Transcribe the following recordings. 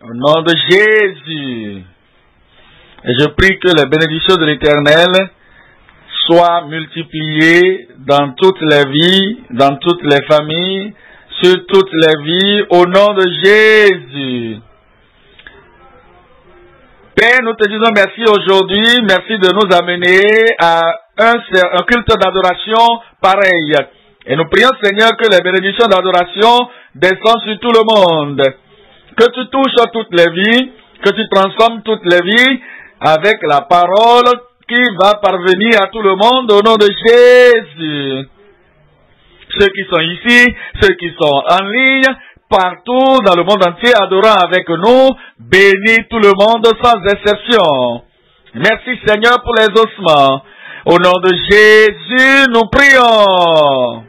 Au nom de Jésus. Et je prie que les bénédictions de l'Éternel soient multipliées dans toutes les vies, dans toutes les familles, sur toutes les vies, au nom de Jésus. Père, nous te disons merci aujourd'hui, merci de nous amener à un culte d'adoration pareil. Et nous prions, Seigneur, que les bénédictions d'adoration descendent sur tout le monde. Que tu touches toutes les vies, que tu transformes toutes les vies avec la parole qui va parvenir à tout le monde au nom de Jésus. Ceux qui sont ici, ceux qui sont en ligne, partout dans le monde entier, adorant avec nous, bénis tout le monde sans exception. Merci Seigneur pour les ossements. Au nom de Jésus, nous prions.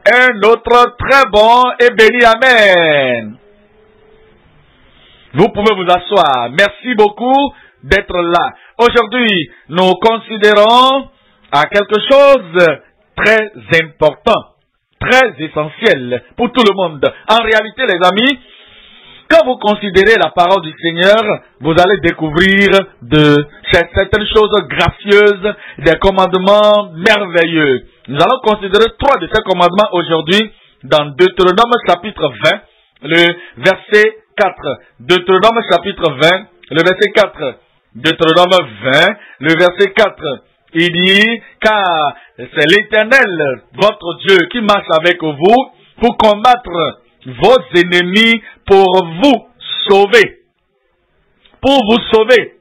Un autre très bon et béni Amen. Vous pouvez vous asseoir. Merci beaucoup d'être là. Aujourd'hui, nous considérons à quelque chose très important, très essentiel pour tout le monde. En réalité, les amis, quand vous considérez la parole du Seigneur, vous allez découvrir certaines choses gracieuses, des commandements merveilleux. Nous allons considérer 3 de ces commandements aujourd'hui dans Deutéronome chapitre 20, le verset 4. Deutéronome chapitre 20, le verset 4. Deutéronome 20, le verset 4. Il dit, car c'est l'Éternel, votre Dieu, qui marche avec vous pour combattre vos ennemis, pour vous sauver. Pour vous sauver.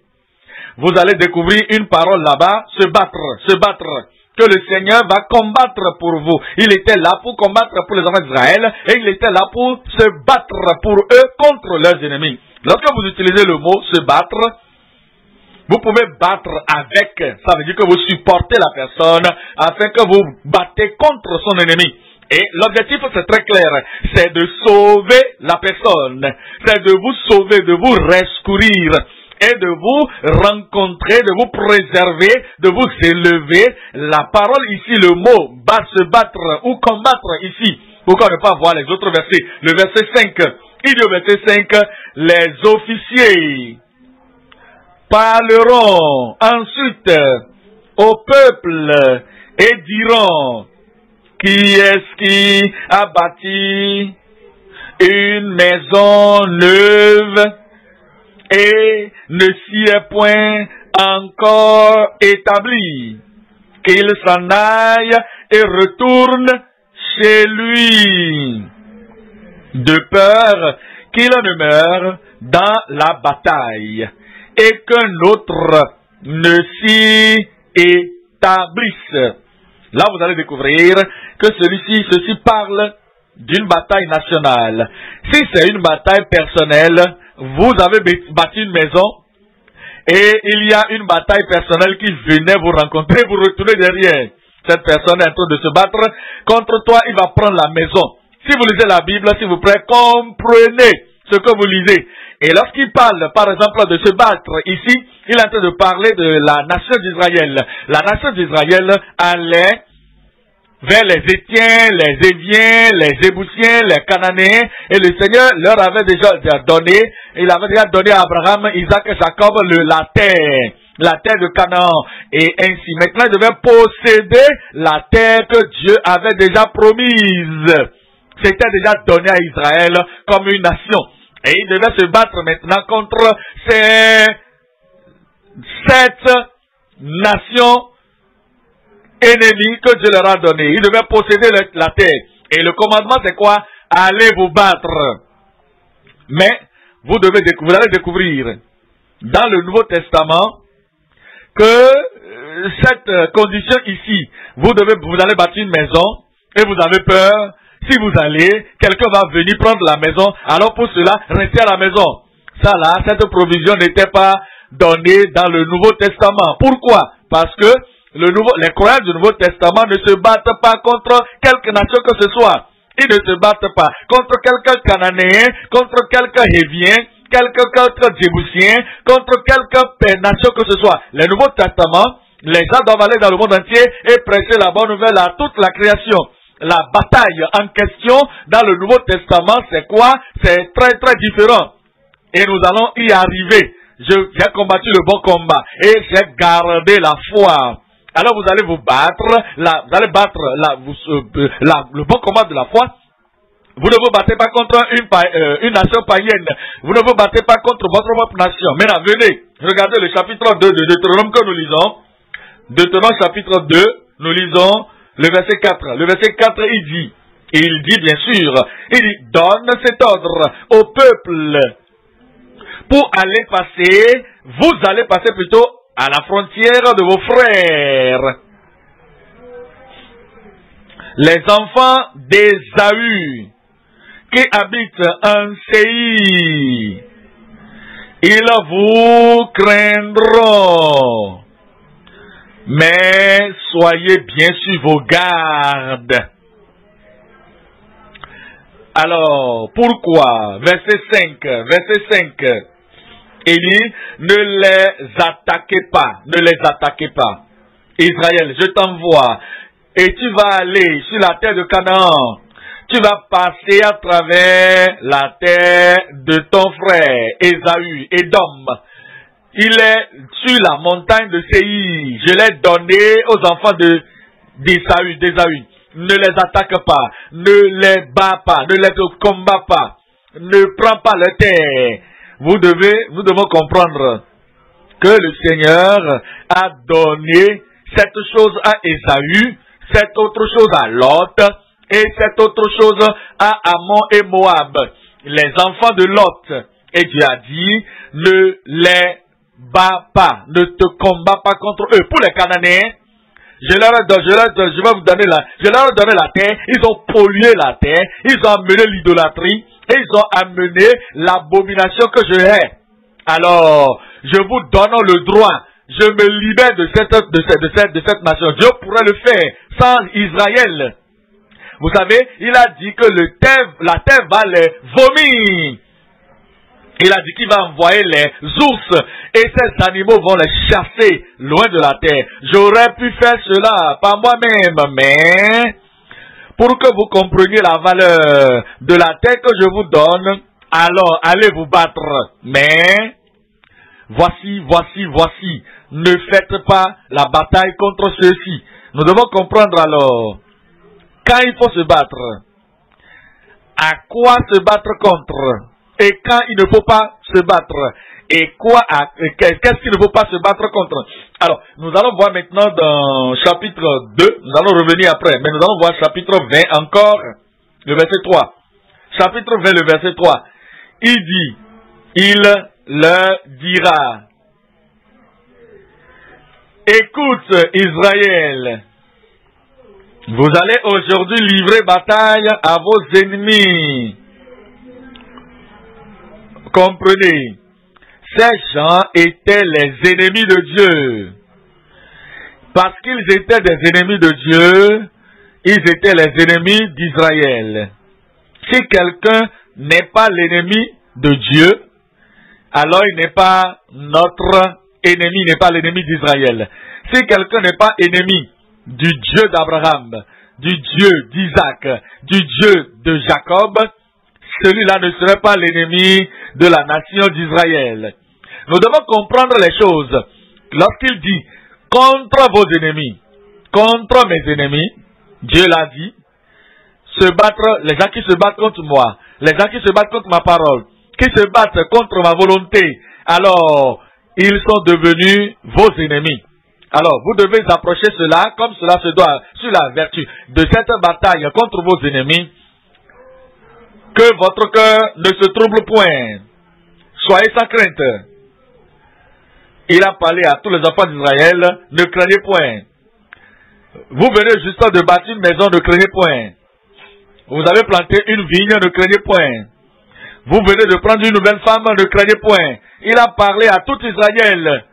Vous allez découvrir une parole là-bas, se battre. Que le Seigneur va combattre pour vous. Il était là pour combattre pour les enfants d'Israël et il était là pour se battre pour eux contre leurs ennemis. Lorsque vous utilisez le mot se battre, vous pouvez battre avec, ça veut dire que vous supportez la personne afin que vous battez contre son ennemi. Et l'objectif c'est très clair, c'est de sauver la personne, c'est de vous sauver, de vous rescourir et de vous rencontrer, de vous préserver, de vous élever. La parole ici, le mot se battre ou combattre ici, pourquoi ne pas voir les autres versets? Le verset 5, il dit au verset 5, les officiers parleront ensuite au peuple et diront, qui est-ce qui a bâti une maison neuve et ne s'y est point encore établi? Qu'il s'en aille et retourne chez lui, de peur qu'il ne meure dans la bataille et qu'un autre ne s'y établisse. Là, vous allez découvrir que ceci parle d'une bataille nationale. Si c'est une bataille personnelle, vous avez bâti une maison et il y a une bataille personnelle qui venait vous rencontrer, vous retournez derrière. Cette personne est en train de se battre contre toi, il va prendre la maison. Si vous lisez la Bible, s'il vous plaît, comprenez ce que vous lisez. Et lorsqu'il parle, par exemple, de se battre, ici, il est en train de parler de la nation d'Israël. La nation d'Israël allait vers les Étiens, les Éviens, les Ébousiens, les Cananéens, et le Seigneur leur avait déjà donné, il avait déjà donné à Abraham, Isaac et Jacob la terre de Canaan, et ainsi. Maintenant, ils devaient posséder la terre que Dieu avait déjà promise. C'était déjà donné à Israël comme une nation. Et ils devaient se battre maintenant contre ces 7 nations ennemis que Dieu leur a donné. Ils devaient posséder la terre. Et le commandement c'est quoi? Allez vous battre. Mais vous allez découvrir dans le Nouveau Testament que cette condition ici, vous allez bâtir une maison et vous avez peur. Si vous allez, quelqu'un va venir prendre la maison. Alors pour cela, restez à la maison. Ça là, cette provision n'était pas donnée dans le Nouveau Testament. Pourquoi? Parce que les croyants du Nouveau Testament ne se battent pas contre quelque nation que ce soit. Ils ne se battent pas contre quelqu'un cananéen, contre quelqu'un hévien, quelqu'un djébousien, contre quelque nation que ce soit. Le Nouveau Testament, les gens doivent aller dans le monde entier et prêcher la bonne nouvelle à toute la création. la bataille en question dans le Nouveau Testament, c'est quoi? C'est très très différent. Et nous allons y arriver. J'ai combattu le bon combat et j'ai gardé la foi. Alors vous allez vous battre, vous allez battre le bon combat de la foi. Vous ne vous battez pas contre une nation païenne. Vous ne vous battez pas contre votre propre nation. Maintenant, venez, regardez le chapitre 2 de Deutéronome que nous lisons. Deutéronome chapitre 2, nous lisons le verset 4. Le verset 4, il dit bien sûr, il dit, donne cet ordre au peuple pour aller passer, vous allez passer plutôt à la frontière de vos frères. Les enfants d'Ésaü qui habitent en Séir, ils vous craindront. Mais soyez bien sur vos gardes. Alors, pourquoi? Verset 5. Il dit, ne les attaquez pas. Israël, je t'envoie. Et tu vas aller sur la terre de Canaan. Tu vas passer à travers la terre de ton frère, Ésaü, Édom. Il est sur la montagne de Séir. Je l'ai donné aux enfants d'Ésaü. Ne les attaque pas, ne les bats pas, ne les combats pas, ne prends pas leur terre. Nous devons comprendre que le Seigneur a donné cette chose à Ésaü, cette autre chose à Lot, et cette autre chose à Ammon et Moab, les enfants de Lot. Et Dieu a dit, ne les bats pas, ne te combats pas contre eux. Pour les Cananéens, je leur ai donné la terre, ils ont pollué la terre, ils ont amené l'idolâtrie, et ils ont amené l'abomination que je hais. Alors, je vous donne le droit, je me libère de cette nation. Dieu pourrait le faire sans Israël. Vous savez, il a dit que la terre va les vomir. Il a dit qu'il va envoyer les ours et ces animaux vont les chasser loin de la terre. J'aurais pu faire cela par moi-même, mais pour que vous compreniez la valeur de la terre que je vous donne, alors allez vous battre. Mais voici, ne faites pas la bataille contre ceux-ci. Nous devons comprendre alors, quand il faut se battre, à quoi se battre contre? Et quand il ne faut pas se battre, qu'est-ce qu'il ne faut pas se battre contre? Alors, nous allons voir maintenant dans chapitre 2, nous allons revenir après, mais nous allons voir chapitre 20 encore, le verset 3. Chapitre 20, le verset 3. Il dit, il leur dira, écoute Israël, vous allez aujourd'hui livrer bataille à vos ennemis. Comprenez, ces gens étaient les ennemis de Dieu. Parce qu'ils étaient des ennemis de Dieu, ils étaient les ennemis d'Israël. Si quelqu'un n'est pas l'ennemi de Dieu, alors il n'est pas notre ennemi, il n'est pas l'ennemi d'Israël. Si quelqu'un n'est pas ennemi du Dieu d'Abraham, du Dieu d'Isaac, du Dieu de Jacob, celui-là ne serait pas l'ennemi de la nation d'Israël. Nous devons comprendre les choses. Lorsqu'il dit contre vos ennemis, contre mes ennemis, Dieu l'a dit, se battre, les gens qui se battent contre moi, les gens qui se battent contre ma parole, qui se battent contre ma volonté, alors ils sont devenus vos ennemis. Alors vous devez approcher cela comme cela se doit, sur la vertu de cette bataille contre vos ennemis. Que votre cœur ne se trouble point. Soyez sans crainte. Il a parlé à tous les enfants d'Israël, ne craignez point. Vous venez juste de bâtir une maison, ne craignez point. Vous avez planté une vigne, ne craignez point. Vous venez de prendre une nouvelle femme, ne craignez point. Il a parlé à tout Israël.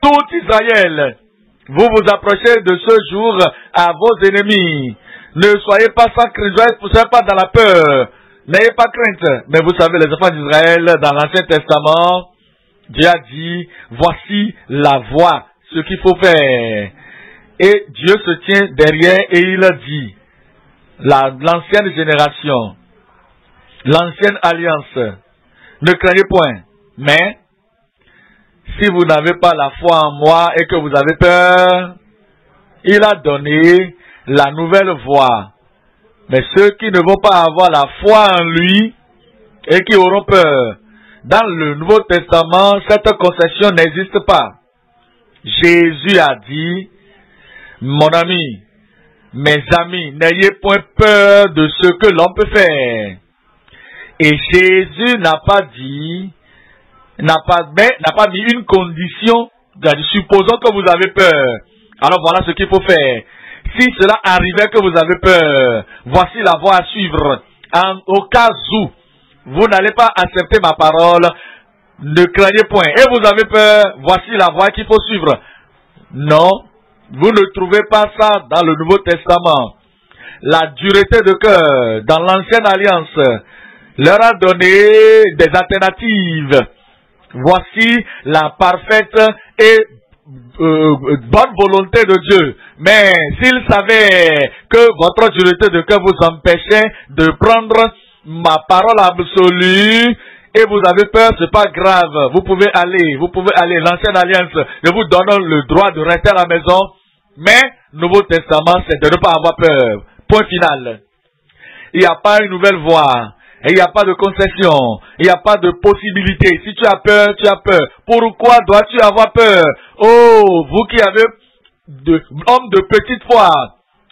Tout Israël. Vous vous approchez de ce jour à vos ennemis. Ne soyez pas sans crainte, ne soyez pas dans la peur. N'ayez pas crainte. Mais vous savez, les enfants d'Israël, dans l'Ancien Testament, Dieu a dit, voici la voie, ce qu'il faut faire. Et Dieu se tient derrière et il a dit, l'ancienne génération, l'ancienne alliance. Ne craignez point. Mais, si vous n'avez pas la foi en moi et que vous avez peur, il a donné la nouvelle voie. Mais ceux qui ne vont pas avoir la foi en lui et qui auront peur, dans le Nouveau Testament, cette concession n'existe pas. Jésus a dit, mon ami, mes amis, n'ayez point peur de ce que l'on peut faire. Et Jésus n'a pas dit, n'a pas mis une condition, supposons que vous avez peur. Alors voilà ce qu'il faut faire. Si cela arrivait que vous avez peur, voici la voie à suivre. Au cas où vous n'allez pas accepter ma parole, ne craignez point. Et vous avez peur, voici la voie qu'il faut suivre. Non, vous ne trouvez pas ça dans le Nouveau Testament. La dureté de cœur dans l'Ancienne Alliance leur a donné des alternatives. Voici la parfaite et bonne volonté de Dieu. Mais s'il savait que votre dureté de cœur vous empêchait de prendre ma parole absolue et vous avez peur, c'est pas grave. Vous pouvez aller. L'Ancienne Alliance, je vous donne le droit de rester à la maison. Mais, Nouveau Testament, c'est de ne pas avoir peur. Point final. Il n'y a pas une nouvelle voie. Et il n'y a pas de concession. Il n'y a pas de possibilité. Si tu as peur, tu as peur. Pourquoi dois-tu avoir peur? Oh, vous qui avez hommes de petite foi.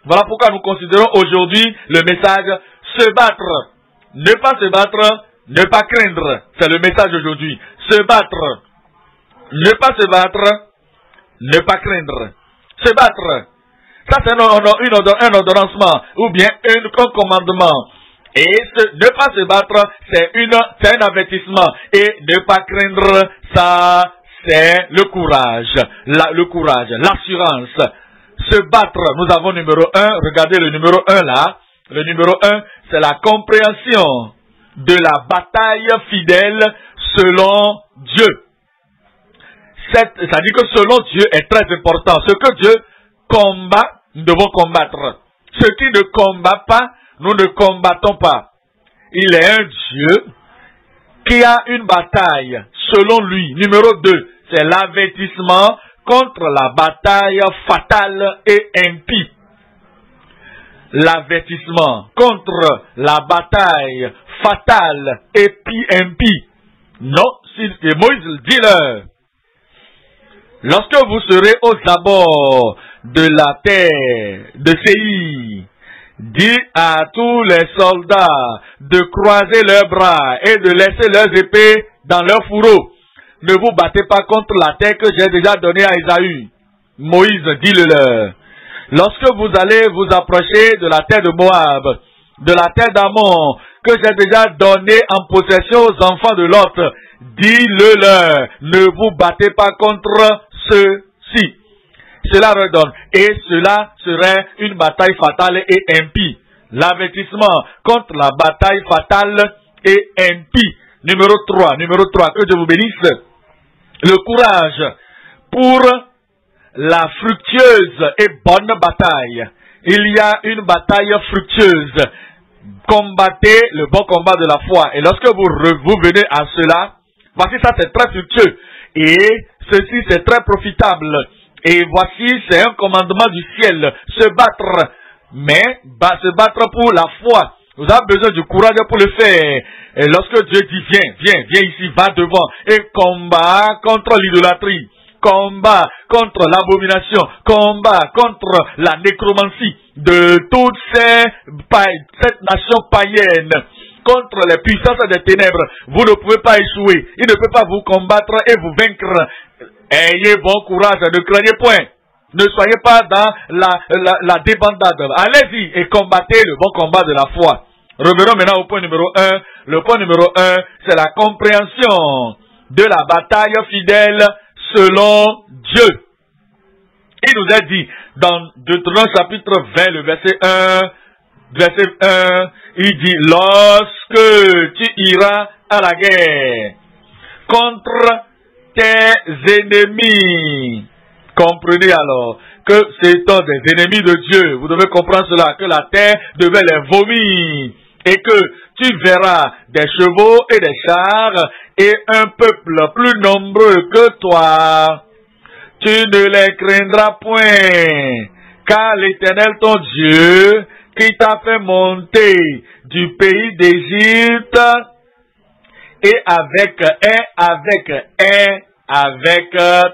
Voilà pourquoi nous considérons aujourd'hui le message se battre. Ne pas se battre, ne pas craindre. C'est le message d'aujourd'hui. Se battre. Ne pas se battre, ne pas craindre. Se battre. Ça c'est un ordonnancement ou bien un commandement. Et ne pas se battre, c'est un avertissement. Et ne pas craindre, ça, c'est le courage. Le courage, l'assurance. Se battre, nous avons numéro 1. Regardez le numéro 1 là. Le numéro 1, c'est la compréhension de la bataille fidèle selon Dieu. Ça dit que selon Dieu est très important. Ce que Dieu combat, nous devons combattre. Ce qui ne combat pas, nous ne combattons pas. Il est un Dieu qui a une bataille selon lui. Numéro 2, c'est l'avertissement contre la bataille fatale et impie. L'avertissement contre la bataille fatale et impie. Non, c'est Moïse dit-leur. Lorsque vous serez aux abords de la terre de Séir, dis à tous les soldats de croiser leurs bras et de laisser leurs épées dans leurs fourreaux. Ne vous battez pas contre la terre que j'ai déjà donnée à Ésaü. Moïse dit-le-leur. Lorsque vous allez vous approcher de la terre de Moab, de la terre d'Amon, que j'ai déjà donnée en possession aux enfants de Lot, dis-le-leur. Ne vous battez pas contre ceux-ci. Cela redonne. Et cela serait une bataille fatale et impie. L'avertissement contre la bataille fatale et impie. Numéro 3, que Dieu vous bénisse. Le courage pour la fructueuse et bonne bataille. Il y a une bataille fructueuse. Combattez le bon combat de la foi. Et lorsque vous venez à cela, voici ça c'est très fructueux. Et ceci c'est très profitable. Et voici c'est un commandement du ciel. Se battre. Mais se battre pour la foi. Vous avez besoin du courage pour le faire. Et lorsque Dieu dit viens ici, va devant. Et combat contre l'idolâtrie. Combat contre l'abomination, combat contre la nécromancie de toute cette nation païenne, contre les puissances des ténèbres. Vous ne pouvez pas échouer. Il ne peut pas vous combattre et vous vaincre. Ayez bon courage, ne craignez point. Ne soyez pas dans la débandade. Allez-y et combattez le bon combat de la foi. Revenons maintenant au point numéro 1. Le point numéro 1, c'est la compréhension de la bataille fidèle selon Dieu. Il nous a dit dans Deutéronome chapitre 20, le verset 1, il dit, lorsque tu iras à la guerre contre tes ennemis, Comprenez alors que c'étant des ennemis de Dieu, vous devez comprendre cela, que la terre devait les vomir. Et que tu verras des chevaux et des chars et un peuple plus nombreux que toi. Tu ne les craindras point, car l'Éternel ton Dieu, qui t'a fait monter du pays d'Égypte, est avec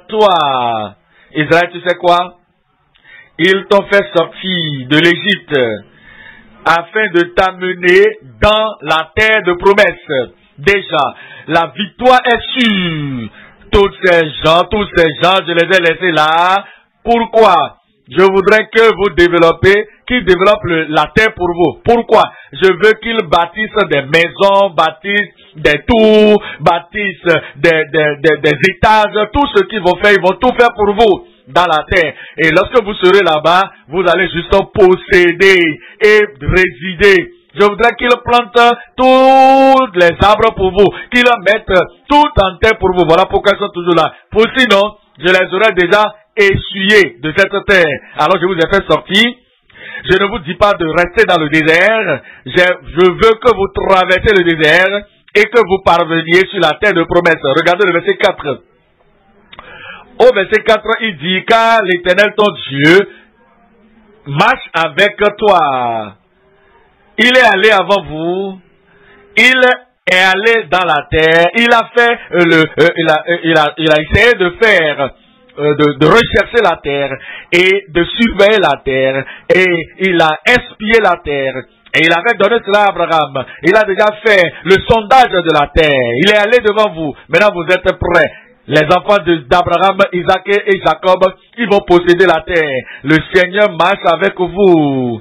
toi. Israël, tu sais quoi? Ils t'ont fait sortir de l'Égypte afin de t'amener dans la terre de promesse. Déjà, la victoire est sûre. Tous ces gens, je les ai laissés là. Pourquoi? Je voudrais que vous développez, qu'ils développent la terre pour vous. Pourquoi? Je veux qu'ils bâtissent des maisons, bâtissent des tours, bâtissent des étages. Tout ce qu'ils vont faire, ils vont tout faire pour vous dans la terre. Et lorsque vous serez là-bas, vous allez juste posséder et résider. Je voudrais qu'ils plantent tous les arbres pour vous, qu'ils mettent tout en terre pour vous. Voilà pourquoi ils sont toujours là. Pour sinon, je les aurais déjà essuyés de cette terre. Alors je vous ai fait sortir. Je ne vous dis pas de rester dans le désert. Je veux que vous traversez le désert et que vous parveniez sur la terre de promesse. Regardez le verset 4. Au verset 4, il dit, car l'Éternel ton Dieu marche avec toi. Il est allé avant vous. Il est allé dans la terre. Il a fait il a essayé de faire, de rechercher la terre et de surveiller la terre. Et il a espié la terre. Et il avait donné cela à Abraham. Il a déjà fait le sondage de la terre. Il est allé devant vous. Maintenant vous êtes prêts. Les enfants d'Abraham, Isaac et Jacob, ils vont posséder la terre. Le Seigneur marche avec vous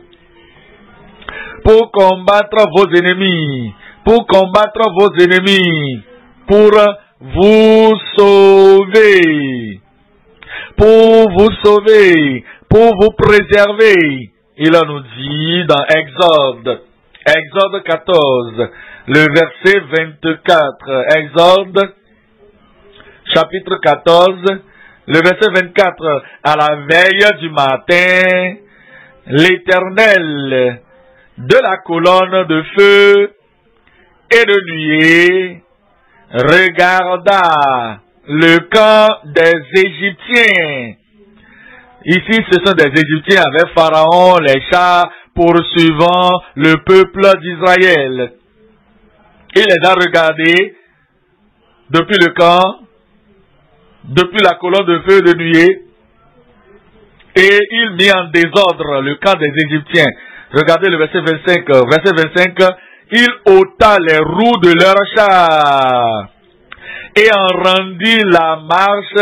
pour combattre vos ennemis, pour vous sauver, pour vous préserver. Il nous dit dans Exode 14, le verset 24, Exode chapitre 14, le verset 24, à la veille du matin, l'Éternel de la colonne de feu et de nuée regarda le camp des Égyptiens. Ici, ce sont des Égyptiens avec Pharaon, les chars poursuivant le peuple d'Israël. Il les a regardés depuis le camp, depuis la colonne de feu de nuée, et il mit en désordre le camp des Égyptiens. Regardez le verset 25. Verset 25, il ôta les roues de leurs chars et en rendit la marche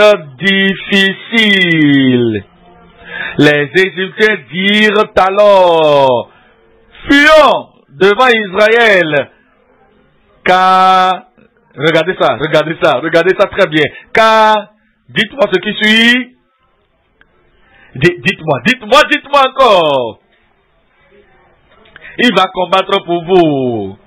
difficile. Les Égyptiens dirent alors, fuyons devant Israël, car, regardez ça très bien, car, dites-moi ce qui suit, dites-moi encore. Il va combattre pour vous.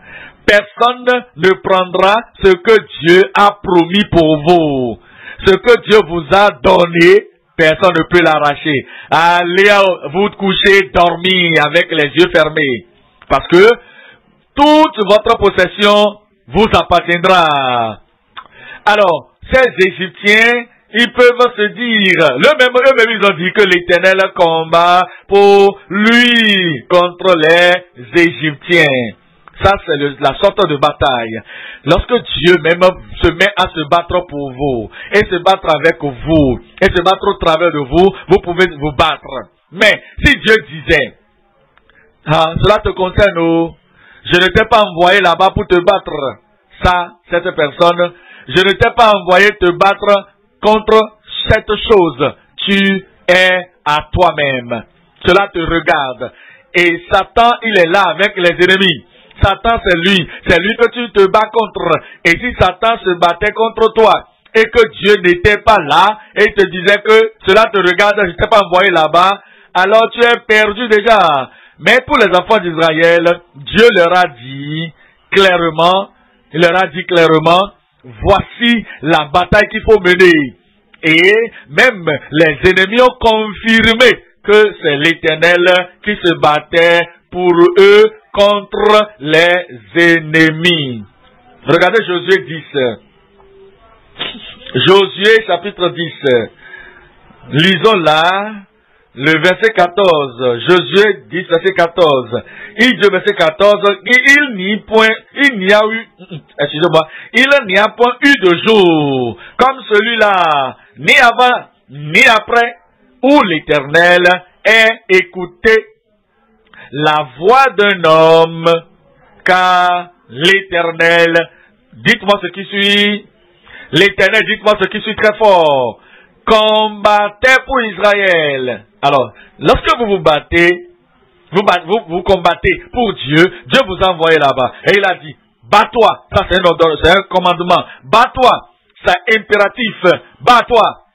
Personne ne prendra ce que Dieu a promis pour vous. Ce que Dieu vous a donné, personne ne peut l'arracher. Allez vous coucher, dormir avec les yeux fermés. Parce que toute votre possession vous appartiendra. Alors, ces Égyptiens, ils peuvent se dire, eux-mêmes ils ont dit que l'Éternel combat pour lui contre les Égyptiens. Ça, c'est la sorte de bataille. Lorsque Dieu même se met à se battre pour vous, et se battre avec vous, et se battre au travers de vous, vous pouvez vous battre. Mais, si Dieu disait, cela te concerne, je ne t'ai pas envoyé là-bas pour te battre. Ça, cette personne, je ne t'ai pas envoyé te battre contre cette chose. Tu es à toi-même. Cela te regarde. Et Satan, il est là avec les ennemis. Satan, c'est lui que tu te bats contre. Et si Satan se battait contre toi, et que Dieu n'était pas là, et te disait que cela te regarde, je ne t'ai pas envoyé là-bas, alors tu es perdu déjà. Mais pour les enfants d'Israël, Dieu leur a dit clairement, voici la bataille qu'il faut mener. Et même les ennemis ont confirmé que c'est l'Éternel qui se battait pour eux contre les ennemis. Regardez Josué 10. Josué chapitre 10. Lisons là le verset 14. Josué 10 verset 14. Il dit verset 14, il n'y a point eu de jour comme celui-là, ni avant, ni après, où l'Éternel ait écouté la voix d'un homme, car l'Éternel, dites-moi ce qui suit, l'Éternel, dites-moi ce qui suit très fort, combattait pour Israël. Alors, lorsque vous vous battez, vous combattez pour Dieu, Dieu vous a envoyé là-bas. Et il a dit, bats-toi, ça c'est un ordre, c'est un commandement, bats-toi, c'est impératif, bats-toi.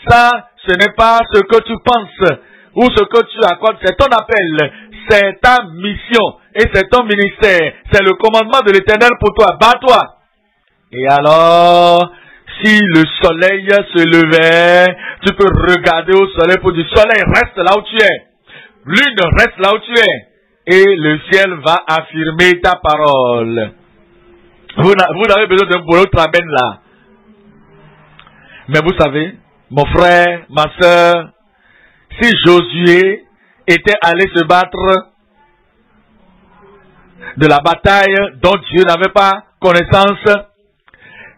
Ça, ce n'est pas ce que tu penses ou ce que tu accordes, c'est ton appel, c'est ta mission et c'est ton ministère, c'est le commandement de l'Éternel pour toi, bats-toi. Et alors, si le soleil se levait, tu peux regarder au soleil pour dire, soleil, reste là où tu es, lune, reste là où tu es, et le ciel va affirmer ta parole. Vous n'avez besoin d'un boulot tramène là. Mais vous savez, mon frère, ma soeur, si Josué était allé se battre de la bataille dont Dieu n'avait pas connaissance,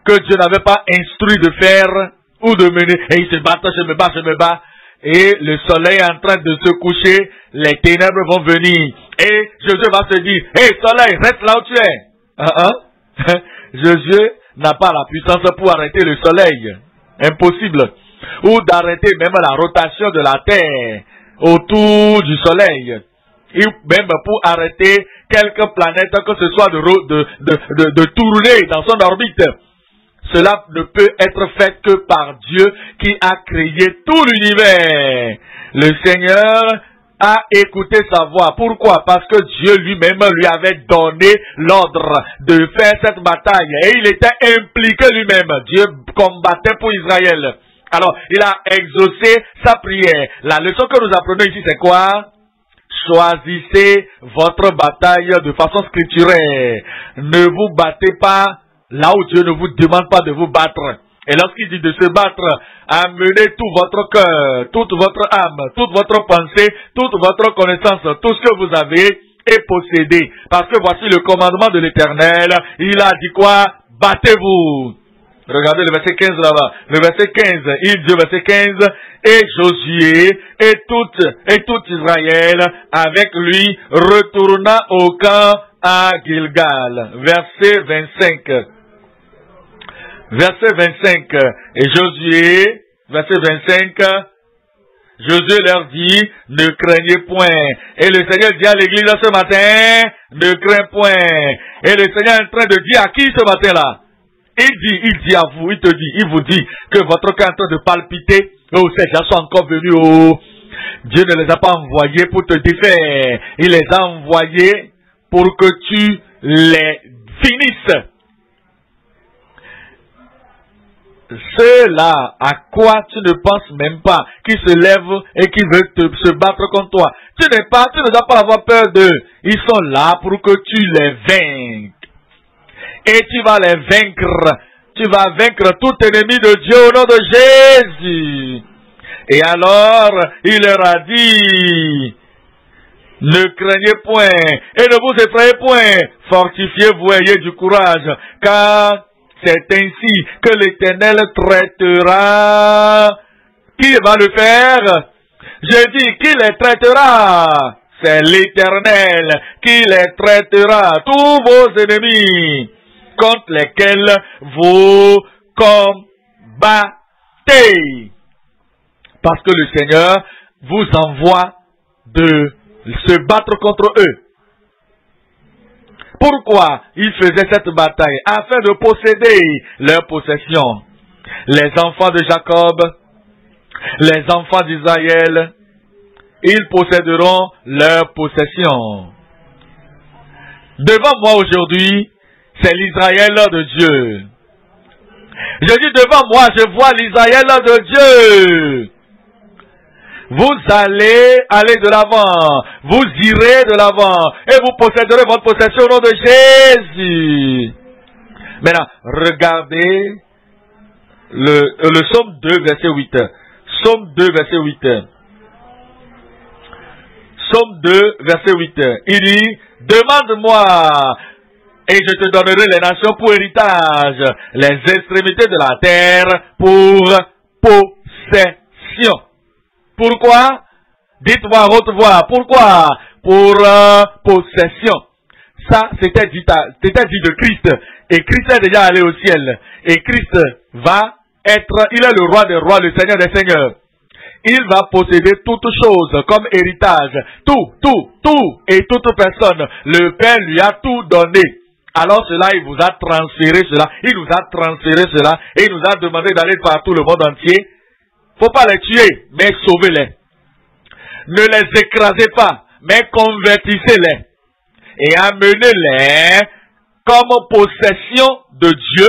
que Dieu n'avait pas instruit de faire ou de mener, et il se bat, je me bats, et le soleil est en train de se coucher, les ténèbres vont venir, et Josué va se dire, hé soleil, reste là où tu es. Josué n'a pas la puissance pour arrêter le soleil, impossible, ou d'arrêter même la rotation de la terre autour du soleil, et même pour arrêter quelques planètes, que ce soit de tourner dans son orbite. Cela ne peut être fait que par Dieu qui a créé tout l'univers. Le Seigneur a écouté sa voix. Pourquoi? Parce que Dieu lui-même lui avait donné l'ordre de faire cette bataille. Et il était impliqué lui-même. Dieu combattait pour Israël. Alors, il a exaucé sa prière. La leçon que nous apprenons ici, c'est quoi? Choisissez votre bataille de façon scripturaire. Ne vous battez pas là où Dieu ne vous demande pas de vous battre. Et lorsqu'il dit de se battre, amenez tout votre cœur, toute votre âme, toute votre pensée, toute votre connaissance, tout ce que vous avez et possédez. Parce que voici le commandement de l'Éternel. Il a dit quoi? Battez-vous. Regardez le verset 15 là-bas. Le verset 15, il dit verset 15, et Josué et tout Israël avec lui retourna au camp à Gilgal. Verset 25. Verset 25. Et Josué, verset 25, Josué leur dit, ne craignez point. Et le Seigneur dit à l'église ce matin, ne crains point. Et le Seigneur est en train de dire à qui ce matin-là? Il dit à vous, il vous dit que votre cœur est en train de palpiter. Oh, ces gens sont encore venus. Oh, Dieu ne les a pas envoyés pour te défaire. Il les a envoyés pour que tu les finisses. Ceux-là, à quoi tu ne penses même pas, qui se lèvent et qui veulent se battre contre toi. Tu ne dois pas avoir peur d'eux. Ils sont là pour que tu les vainques. Et tu vas les vaincre. Tu vas vaincre tout ennemi de Dieu au nom de Jésus. Et alors, il leur a dit, ne craignez point et ne vous effrayez point. Fortifiez-vous, ayez du courage, car c'est ainsi que l'Éternel traitera. Qui va le faire? Je dis, qui les traitera? C'est l'Éternel qui les traitera. Tous vos ennemis contre lesquels vous combattez. Parce que le Seigneur vous envoie de se battre contre eux. Pourquoi il faisait cette bataille? Afin de posséder leur possession. Les enfants de Jacob, les enfants d'Israël, ils posséderont leur possession. Devant moi aujourd'hui, c'est l'Israël de Dieu. Je dis devant moi, je vois l'Israël de Dieu. Vous allez aller de l'avant. Vous irez de l'avant. Et vous posséderez votre possession au nom de Jésus. Maintenant, regardez le psaume 2, verset 8. Psaume 2, verset 8. Psaume 2, verset 8. Il dit, demande-moi, et je te donnerai les nations pour héritage, les extrémités de la terre pour possession. Pourquoi? Dites-moi à haute voix. Pourquoi? Pour possession. Ça, c'était dit de Christ. Et Christ est déjà allé au ciel. Et Christ va être, il est le roi des rois, le Seigneur des seigneurs. Il va posséder toutes choses comme héritage. Tout et toute personne. Le Père lui a tout donné. Alors cela, il vous a transféré cela. Il nous a transféré cela. Et il nous a demandé d'aller partout le monde entier. Faut pas les tuer, mais sauvez-les. Ne les écrasez pas, mais convertissez-les. Et amenez-les comme possession de Dieu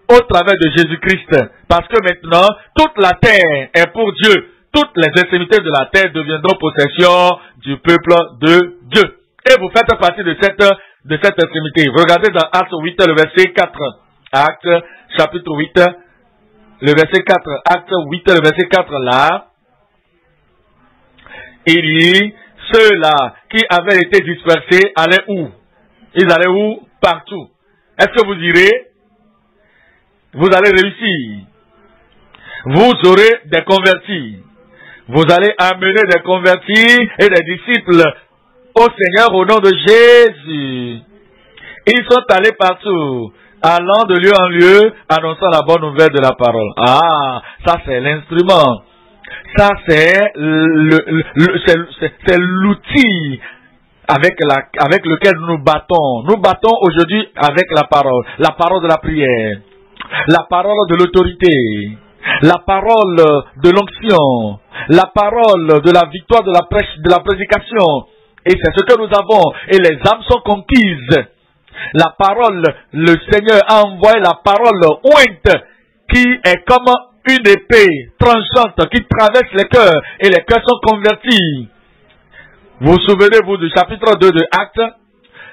au travers de Jésus-Christ. Parce que maintenant, toute la terre est pour Dieu. Toutes les extrémités de la terre deviendront possession du peuple de Dieu. Et vous faites partie de cette extrémité. Regardez dans Actes 8, le verset 4. Actes, chapitre 8, le verset 4. Actes 8, le verset 4, là. Il dit, ceux-là qui avaient été dispersés allaient où? Ils allaient où? Partout. Est-ce que vous irez? Vous allez réussir. Vous aurez des convertis. Vous allez amener des convertis et des disciples au Seigneur au nom de Jésus. Ils sont allés partout, allant de lieu en lieu, annonçant la bonne nouvelle de la parole. Ah, ça c'est l'instrument. Ça c'est l'outil avec lequel nous battons. Nous battons aujourd'hui avec la parole de la prière, la parole de l'autorité, la parole de l'onction, la parole de la victoire de la prédication. Et c'est ce que nous avons. Et les âmes sont conquises. La parole, le Seigneur a envoyé la parole ointe qui est comme une épée tranchante qui traverse les cœurs et les cœurs sont convertis. Vous vous souvenez-vous du chapitre 2 de Actes?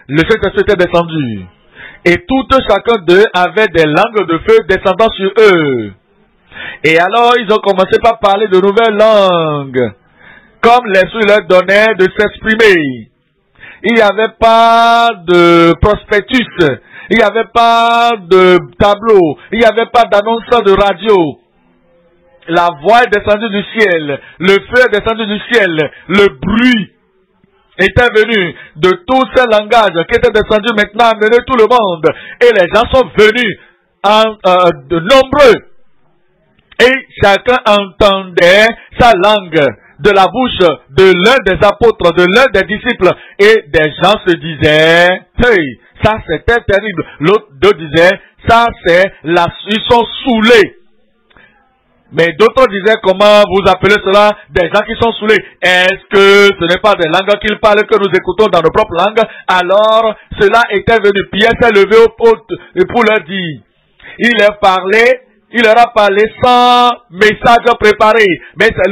Le Saint-Esprit était descendu. Et tout chacun d'eux avait des langues de feu descendant sur eux. Et alors ils ont commencé par parler de nouvelles langues. Comme l'Esprit leur donnait de s'exprimer. Il n'y avait pas de prospectus. Il n'y avait pas de tableau. Il n'y avait pas d'annonce de radio. La voix est descendue du ciel. Le feu est descendu du ciel. Le bruit était venu de tous ces langages qui étaient descendus maintenant amener tout le monde. Et les gens sont venus de nombreux. Et chacun entendait sa langue de la bouche de l'un des apôtres, de l'un des disciples. Et des gens se disaient, hey, ça c'était terrible. D'autres disaient, ça c'est ils sont saoulés. Mais d'autres disaient, comment vous appelez cela? Des gens qui sont saoulés. Est-ce que ce n'est pas des langues qu'ils parlent que nous écoutons dans nos propres langues? Alors, cela était venu. Pierre s'est levé pour leur dire. Il leur a parlé sans message préparé. Mais c'est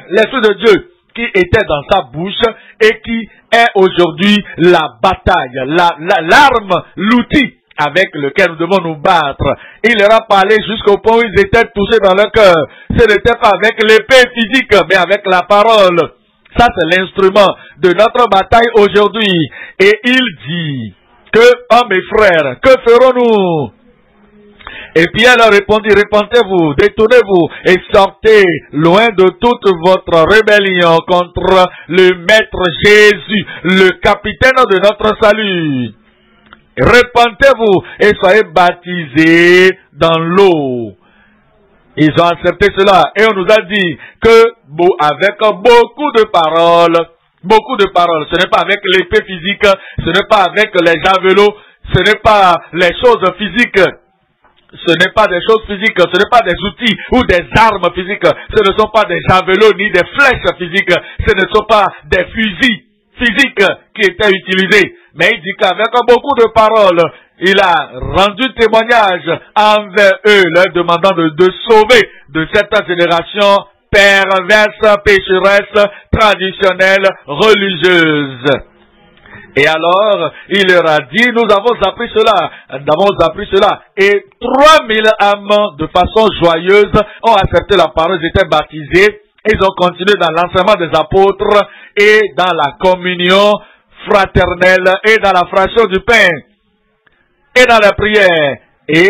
l'Esprit de Dieu qui était dans sa bouche et qui est aujourd'hui la bataille, l'arme, l'outil avec lequel nous devons nous battre. Il leur a parlé jusqu'au point où ils étaient touchés dans leur cœur. Ce n'était pas avec l'épée physique, mais avec la parole. Ça, c'est l'instrument de notre bataille aujourd'hui. Et il dit que, oh mes frères, que ferons-nous? Et Pierre leur répondit, repentez-vous, détournez-vous et sortez loin de toute votre rébellion contre le Maître Jésus, le capitaine de notre salut. Repentez-vous et soyez baptisés dans l'eau. Ils ont accepté cela et on nous a dit que avec beaucoup de paroles, ce n'est pas avec l'épée physique, ce n'est pas avec les javelots, ce n'est pas les choses physiques. Ce n'est pas des choses physiques, ce n'est pas des outils ou des armes physiques, ce ne sont pas des javelots ni des flèches physiques, ce ne sont pas des fusils physiques qui étaient utilisés. Mais il dit qu'avec beaucoup de paroles, il a rendu témoignage envers eux, leur demandant de sauver de cette génération perverse, pécheresse, traditionnelle, religieuse. Et alors, il leur a dit, nous avons appris cela, et 3000 âmes, de façon joyeuse, ont accepté la parole, ils étaient baptisés, ils ont continué dans l'enseignement des apôtres, et dans la communion fraternelle, et dans la fraction du pain, et dans la prière. Et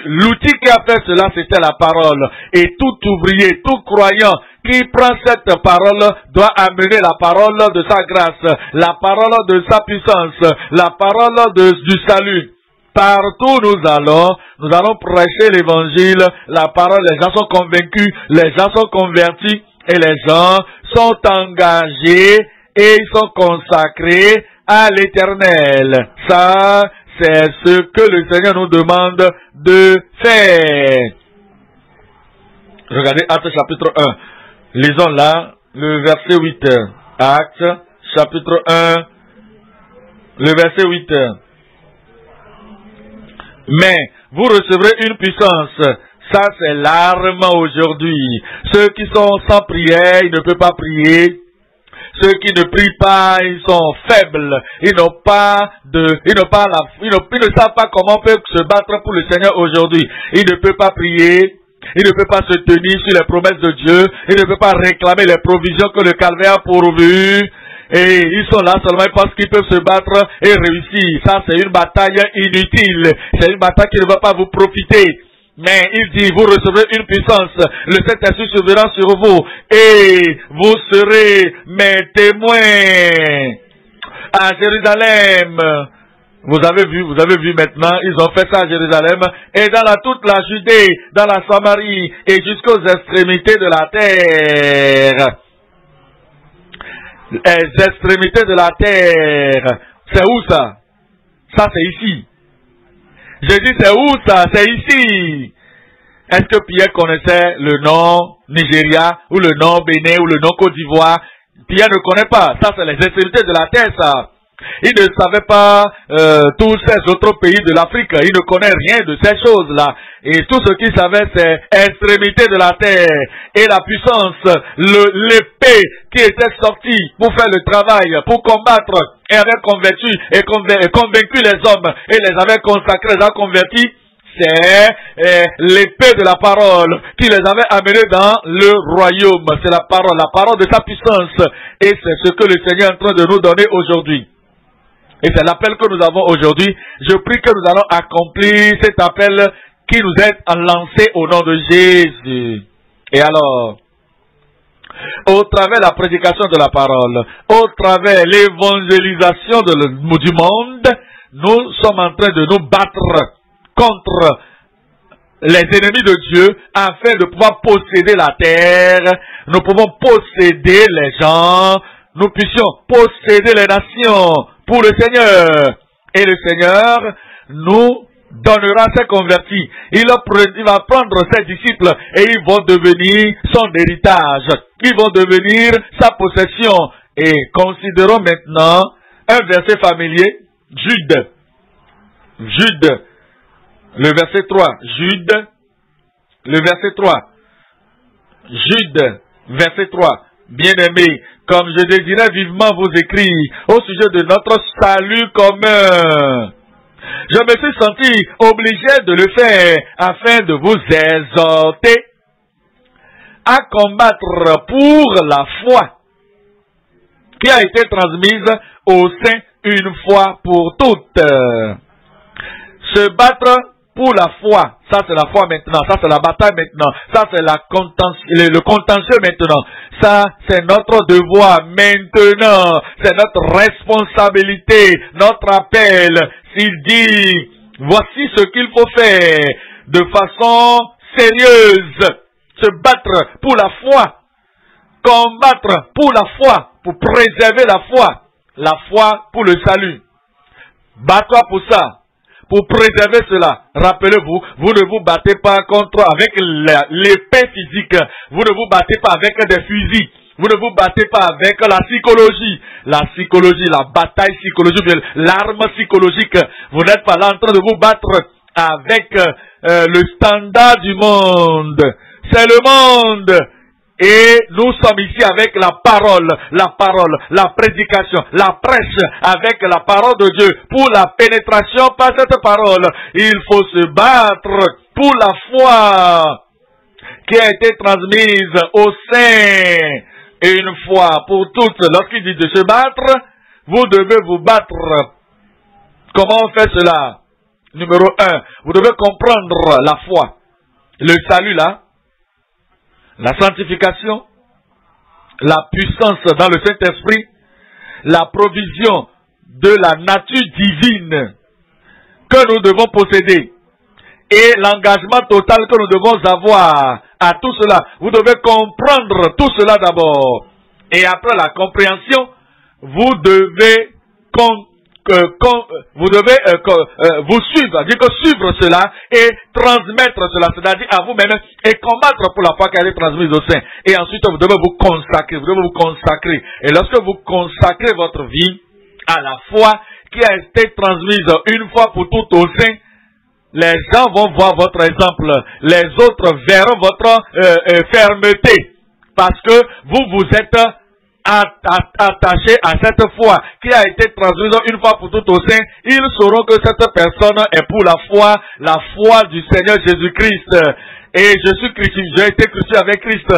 l'outil qui a fait cela, c'était la parole. Et tout ouvrier, tout croyant qui prend cette parole doit amener la parole de sa grâce, la parole de sa puissance, la parole du salut. Partout nous allons prêcher l'évangile, la parole, les gens sont convaincus, les gens sont convertis et les gens sont engagés et ils sont consacrés à l'Éternel. Ça, c'est ce que le Seigneur nous demande de faire. Regardez Actes chapitre 1. Lisons là le verset 8. Actes chapitre 1, le verset 8. Mais vous recevrez une puissance. Ça, c'est l'arme aujourd'hui. Ceux qui sont sans prière, ils ne peuvent pas prier. Ceux qui ne prient pas, ils sont faibles. Ils ne savent pas comment peuvent se battre pour le Seigneur aujourd'hui. Ils ne peuvent pas prier. Ils ne peuvent pas se tenir sur les promesses de Dieu. Ils ne peuvent pas réclamer les provisions que le calvaire a pourvues. Et ils sont là seulement parce qu'ils peuvent se battre et réussir. Ça, c'est une bataille inutile. C'est une bataille qui ne va pas vous profiter. Mais il dit, vous recevrez une puissance, le Saint-Esprit surviendra sur vous, et vous serez mes témoins à Jérusalem. Vous avez vu maintenant, ils ont fait ça à Jérusalem, et dans toute la Judée, dans la Samarie, et jusqu'aux extrémités de la terre. Les extrémités de la terre. C'est où ça? Ça, c'est ici. Je dis, c'est où ça? C'est ici. Est-ce que Pierre connaissait le nom Nigeria, ou le nom Bénin, ou le nom Côte d'Ivoire? Pierre ne connaît pas. Ça, c'est les extrémités de la terre, ça. Il ne savait pas tous ces autres pays de l'Afrique. Il ne connaît rien de ces choses-là. Et tout ce qu'il savait, c'est extrémité de la terre. Et la puissance, l'épée qui était sortie pour faire le travail, pour combattre, et avait convaincu les hommes, et les avait consacrés, les a convertis. C'est l'épée de la parole qui les avait amenés dans le royaume. C'est la parole de sa puissance. Et c'est ce que le Seigneur est en train de nous donner aujourd'hui. Et c'est l'appel que nous avons aujourd'hui. Je prie que nous allons accomplir cet appel qui nous est lancé au nom de Jésus. Et alors, au travers de la prédication de la parole, au travers de l'évangélisation du monde, nous sommes en train de nous battre contre les ennemis de Dieu afin de pouvoir posséder la terre. Nous pouvons posséder les gens, nous puissions posséder les nations pour le Seigneur. Et le Seigneur nous donnera ses convertis. Il va prendre ses disciples et ils vont devenir son héritage. Ils vont devenir sa possession. Et considérons maintenant un verset familier, Jude. Jude, le verset 3. Jude, le verset 3. Jude, verset 3. Bien-aimés, comme je désirais vivement vous écrire au sujet de notre salut commun, je me suis senti obligé de le faire afin de vous exhorter à combattre pour la foi qui a été transmise au sein une fois pour toutes. Se battre pour la foi, ça c'est la foi maintenant, ça c'est la bataille maintenant, ça c'est le contentieux maintenant, ça c'est notre devoir maintenant, c'est notre responsabilité, notre appel. S'il dit, voici ce qu'il faut faire de façon sérieuse, se battre pour la foi, combattre pour la foi, pour préserver la foi pour le salut. Bats-toi pour ça. Pour préserver cela, rappelez-vous, vous ne vous battez pas avec l'épée physique, vous ne vous battez pas avec des fusils, Vous ne vous battez pas avec la psychologie. La psychologie, la bataille psychologique, l'arme psychologique. Vous n'êtes pas là en train de vous battre avec le standard du monde. C'est le monde. Et nous sommes ici avec la parole, la prédication, la prêche avec la parole de Dieu. Pour la pénétration par cette parole, il faut se battre pour la foi qui a été transmise au sein. Et une fois pour toutes, lorsqu'il dit de se battre, vous devez vous battre. Comment on fait cela? Numéro 1, vous devez comprendre la foi. Le salut là, la sanctification, la puissance dans le Saint-Esprit, la provision de la nature divine que nous devons posséder et l'engagement total que nous devons avoir à tout cela. Vous devez comprendre tout cela d'abord. Et après la compréhension, vous devez vous suivre, dire que suivre cela et transmettre cela, c'est-à-dire à vous-même et combattre pour la foi qui a été transmise au sein. Et ensuite, vous devez vous consacrer, Et lorsque vous consacrez votre vie à la foi qui a été transmise une fois pour toutes au sein, les gens vont voir votre exemple, les autres verront votre fermeté, parce que vous êtes attaché à cette foi qui a été transmise une fois pour toutes au sein. Ils sauront que cette personne est pour la foi du Seigneur Jésus-Christ. Et j'ai été crucifié avec Christ.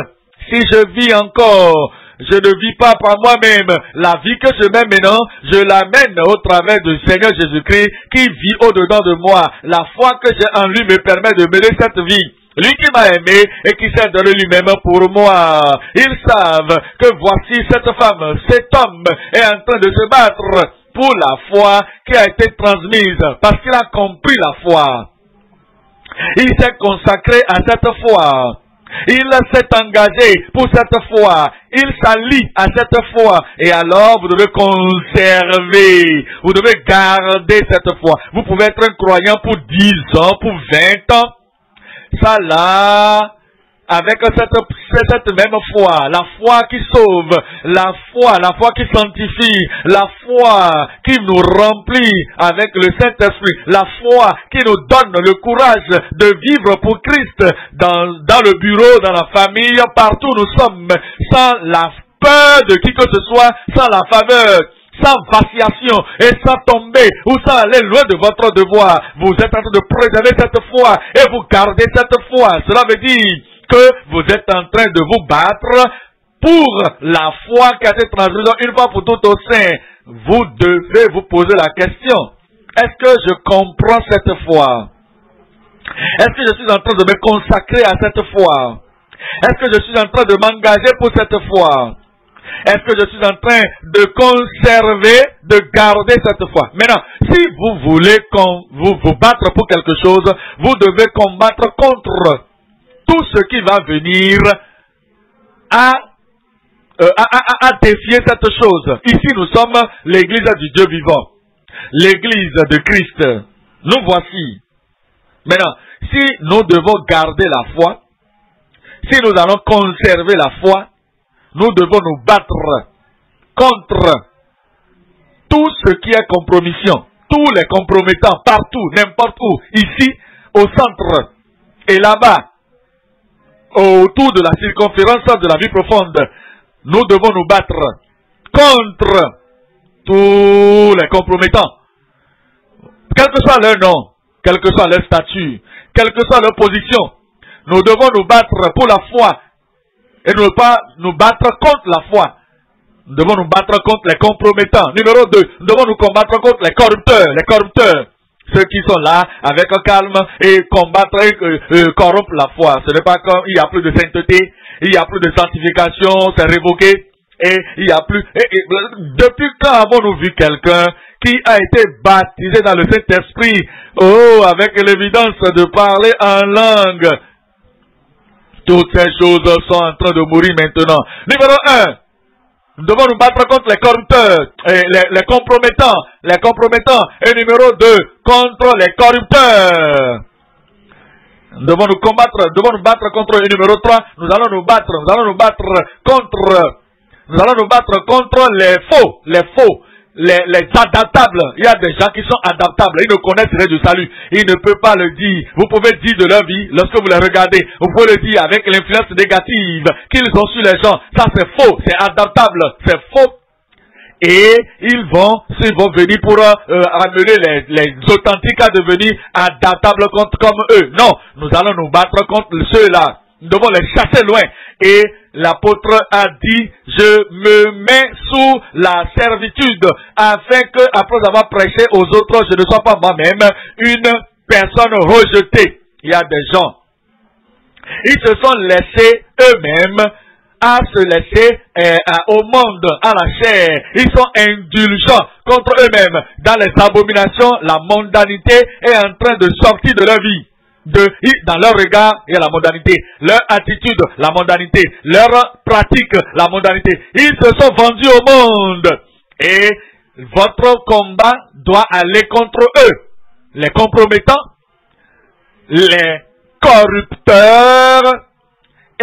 Si je vis encore, je ne vis pas par moi-même. La vie que je mène maintenant, je l'amène au travers du Seigneur Jésus-Christ qui vit au-dedans de moi. La foi que j'ai en lui me permet de mener cette vie. Lui qui m'a aimé et qui s'est donné lui-même pour moi. Ils savent que voici cette femme, cet homme est en train de se battre pour la foi qui a été transmise parce qu'il a compris la foi. Il s'est consacré à cette foi. Il s'est engagé pour cette foi. Il s'allie à cette foi. Et alors, vous devez conserver. Vous devez garder cette foi. Vous pouvez être un croyant pour 10 ans, pour 20 ans. Ça là, avec cette même foi, la foi qui sauve, la foi qui sanctifie, la foi qui nous remplit avec le Saint-Esprit, la foi qui nous donne le courage de vivre pour Christ dans le bureau, dans la famille, partout où nous sommes, sans la peur de qui que ce soit, sans la faveur, sans vacillation et sans tomber ou sans aller loin de votre devoir. Vous êtes en train de préserver cette foi et vous gardez cette foi. Cela veut dire que vous êtes en train de vous battre pour la foi qui a été transmise une fois pour toutes au sein. Vous devez vous poser la question. Est-ce que je comprends cette foi? Est-ce que je suis en train de me consacrer à cette foi? Est-ce que je suis en train de m'engager pour cette foi? Est-ce que je suis en train de conserver, de garder cette foi? Maintenant, si vous voulez vous battre pour quelque chose, vous devez combattre contre tout ce qui va venir à défier cette chose. Ici, nous sommes l'église du Dieu vivant. L'église de Christ. Nous voici. Maintenant, si nous devons garder la foi, si nous allons conserver la foi, nous devons nous battre contre tout ce qui est compromission, tous les compromettants, partout, n'importe où, ici, au centre, et là-bas, autour de la circonférence de la vie profonde. Nous devons nous battre contre tous les compromettants, quel que soit leur nom, quel que soit leur statut, quelle que soit leur position. Nous devons nous battre pour la foi et ne pas nous battre contre la foi. Nous devons nous battre contre les compromettants. Numéro 2, nous devons nous combattre contre les corrupteurs. Ceux qui sont là avec un calme et combattre et corrompre la foi. Ce n'est pas comme il n'y a plus de sainteté, il n'y a plus de sanctification, c'est révoqué. Et il n'y a plus... depuis quand avons-nous vu quelqu'un qui a été baptisé dans le Saint-Esprit, avec l'évidence de parler en langue? Toutes ces choses sont en train de mourir maintenant. Numéro 1, nous devons nous battre contre les corrupteurs, les compromettants. Et numéro 2, contre les corrupteurs. Nous devons nous battre contre eux. Et numéro 3, nous allons nous battre contre nous allons nous battre contre les faux, les adaptables. Il y a des gens qui sont adaptables, ils ne connaissent rien du salut, ils ne peuvent pas le dire. Vous pouvez dire de leur vie, lorsque vous les regardez, vous pouvez le dire avec l'influence négative qu'ils ont sur les gens. Ça c'est faux, c'est adaptable, c'est faux. Et ils vont venir pour amener les authentiques à devenir adaptables comme eux. Non, nous allons nous battre contre ceux-là. Nous devons les chasser loin. Et l'apôtre a dit, je me mets sous la servitude, afin que, après avoir prêché aux autres, je ne sois pas moi-même une personne rejetée. Il y a des gens, ils se sont laissés eux-mêmes à se laisser au monde, à la chair. Ils sont indulgents contre eux-mêmes. Dans les abominations, la mondanité est en train de sortir de leur vie. Dans leur regard, il y a la mondanité. Leur attitude, la mondanité. Leur pratique, la mondanité. Ils se sont vendus au monde. Et votre combat doit aller contre eux. Les compromettants, les corrupteurs.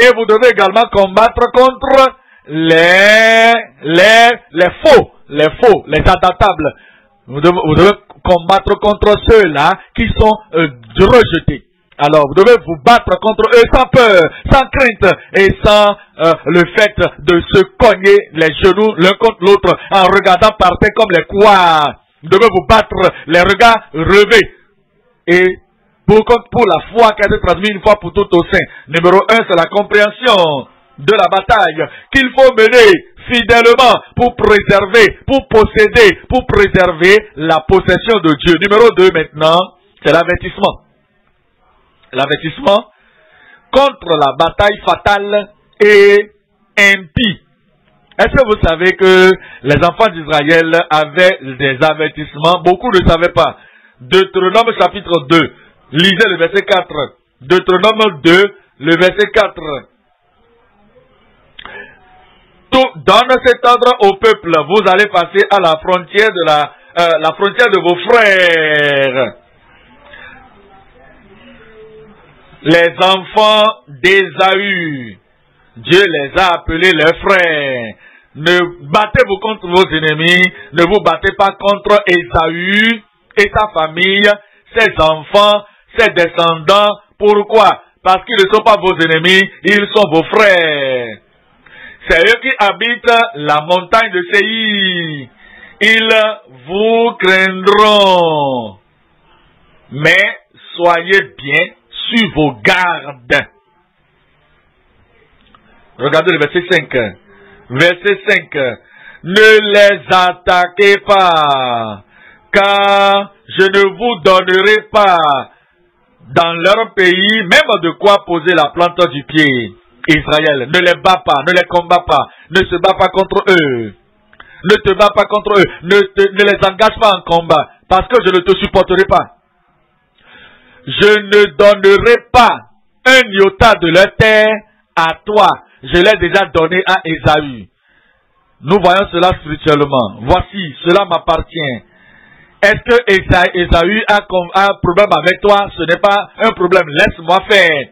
Et vous devez également combattre contre les faux, les adaptables. Vous devez combattre contre ceux-là qui sont rejetés. Alors, vous devez vous battre contre eux sans peur, sans crainte et sans le fait de se cogner les genoux l'un contre l'autre en regardant par terre comme les couards. Vous devez vous battre les regards revés et pour la foi qui a été transmise une fois pour toutes au sein. Numéro 1, c'est la compréhension de la bataille qu'il faut mener fidèlement pour préserver, pour posséder, pour préserver la possession de Dieu. Numéro 2 maintenant, c'est l'avertissement. L'avertissement contre la bataille fatale et impie. Est-ce que vous savez que les enfants d'Israël avaient des avertissements? Beaucoup ne savaient pas. Deutéronome chapitre 2. Lisez le verset 4. Deutéronome 2, le verset 4. Donne cet ordre au peuple. Vous allez passer à la frontière de la frontière de vos frères. Les enfants d'Ésaü. Dieu les a appelés leurs frères. Ne battez-vous contre vos ennemis. Ne vous battez pas contre Ésaü et sa famille, ses enfants, ses descendants. Pourquoi? Parce qu'ils ne sont pas vos ennemis, ils sont vos frères. C'est eux qui habitent la montagne de Séir. Ils vous craindront. Mais soyez bien sur vos gardes. Regardez le verset 5. Verset 5. Ne les attaquez pas, car je ne vous donnerai pas dans leur pays même de quoi poser la plante du pied. Israël, ne les bat pas, ne les combat pas, ne se bat pas contre eux. Ne te bats pas contre eux, ne les engage pas en combat, parce que je ne te supporterai pas. Je ne donnerai pas un iota de leur terre à toi. Je l'ai déjà donné à Ésaü. Nous voyons cela spirituellement. Voici, cela m'appartient. Est-ce que Ésaü a un problème avec toi? Ce n'est pas un problème. Laisse-moi faire.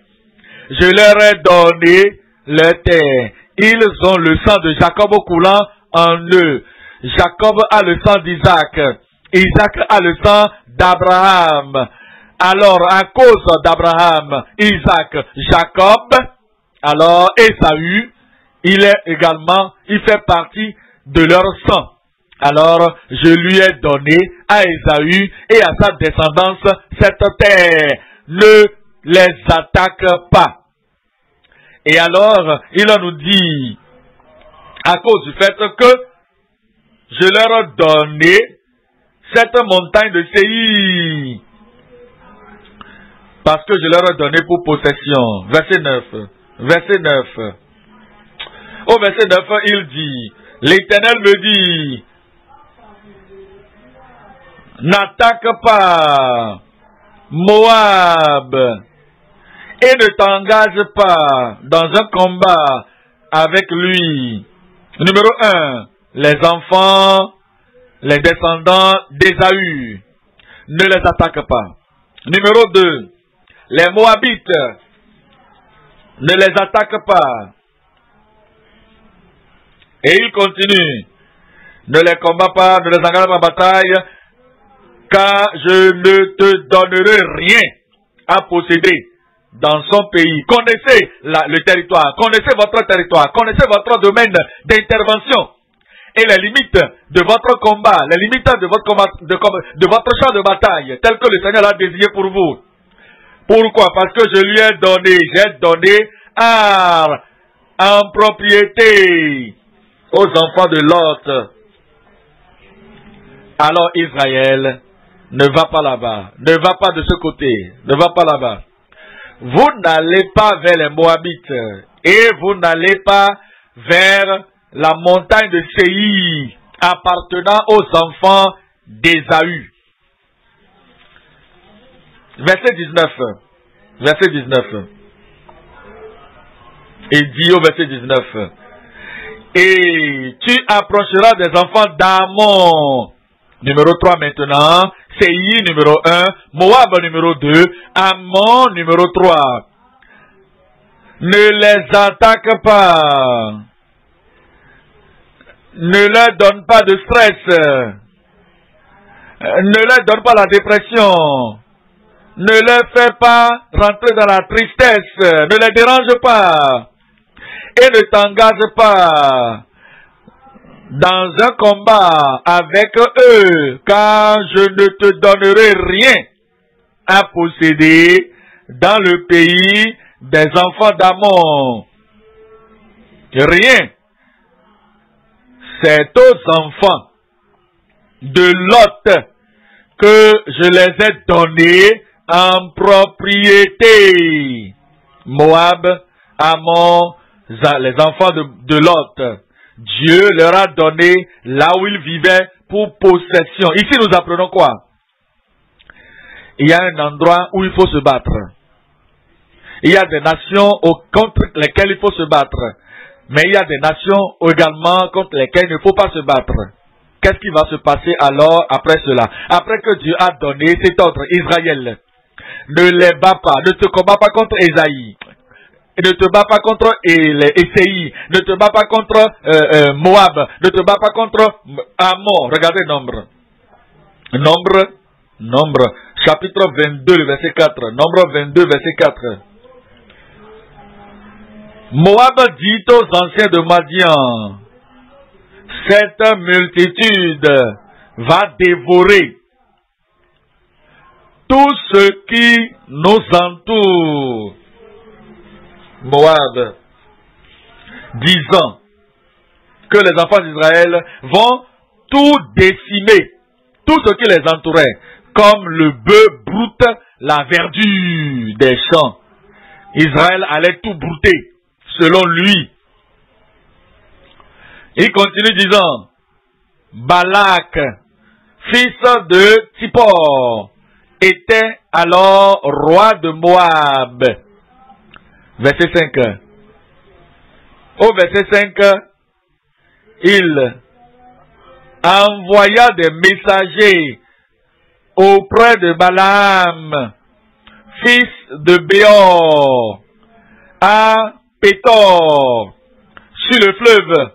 Je leur ai donné leur terre. Ils ont le sang de Jacob coulant en eux. Jacob a le sang d'Isaac. Isaac a le sang d'Abraham. Alors, à cause d'Abraham, Isaac, Jacob, alors Ésaü, il fait partie de leur sang. Alors, je lui ai donné à Ésaü et à sa descendance cette terre. Ne les attaque pas. Et alors, il nous dit, à cause du fait que je leur ai donné cette montagne de Séir, parce que je leur ai donné pour possession. Verset 9. Verset 9. Au verset 9, il dit, l'Éternel me dit, n'attaque pas Moab et ne t'engage pas dans un combat avec lui. Numéro 1, les enfants, les descendants d'Ésaü, ne les attaque pas. Numéro 2, les Moabites, ne les attaque pas. Et il continue. Ne les combats pas, ne les engage pas en bataille, car je ne te donnerai rien à posséder dans son pays. Connaissez le territoire, connaissez votre domaine d'intervention et les limites de votre combat, les limites de votre champ de bataille, tel que le Seigneur a désigné pour vous. Pourquoi? Parce que je lui ai donné, j'ai donné en propriété aux enfants de Lot. Alors Israël, ne va pas là-bas, ne va pas de ce côté, ne va pas là-bas. Vous n'allez pas vers les Moabites et vous n'allez pas vers la montagne de Séir appartenant aux enfants d'Ésaü. Verset 19. Verset 19. Il dit au verset 19. Et tu approcheras des enfants d'Amon. Numéro 3 maintenant. Séir numéro 1. Moab numéro 2. Amon numéro 3. Ne les attaque pas. Ne leur donne pas de stress. Ne leur donne pas la dépression. Ne leur fais pas rentrer dans la tristesse. Ne les dérange pas. Et ne t'engage pas dans un combat avec eux, car je ne te donnerai rien à posséder dans le pays des enfants d'Amon. Rien. C'est aux enfants de Lot que je les ai donnés en propriété. Moab, Amon, les enfants de Lot. Dieu leur a donné là où ils vivaient pour possession. Ici nous apprenons quoi? Il y a un endroit où il faut se battre. Il y a des nations contre lesquelles il faut se battre. Mais il y a des nations également contre lesquelles il ne faut pas se battre. Qu'est-ce qui va se passer alors après cela? Après que Dieu a donné cet ordre, Israël, ne les bats pas, ne te combats pas contre Ésaïe, ne te bats pas contre Séir, ne te bats pas contre Moab, ne te bats pas contre Amon. Regardez Nombre, chapitre 22, verset 4. Nombre 22, verset 4. Moab dit aux anciens de Madian, cette multitude va dévorer tout ce qui nous entoure. Moab, disant que les enfants d'Israël vont tout décimer, tout ce qui les entourait, comme le bœuf broute la verdure des champs. Israël allait tout brouter, selon lui. Il continue disant, Balak, fils de Tsippor, était alors roi de Moab. Verset 5. Au verset 5, il envoya des messagers auprès de Balaam, fils de Béor, à Pétor, sur le fleuve.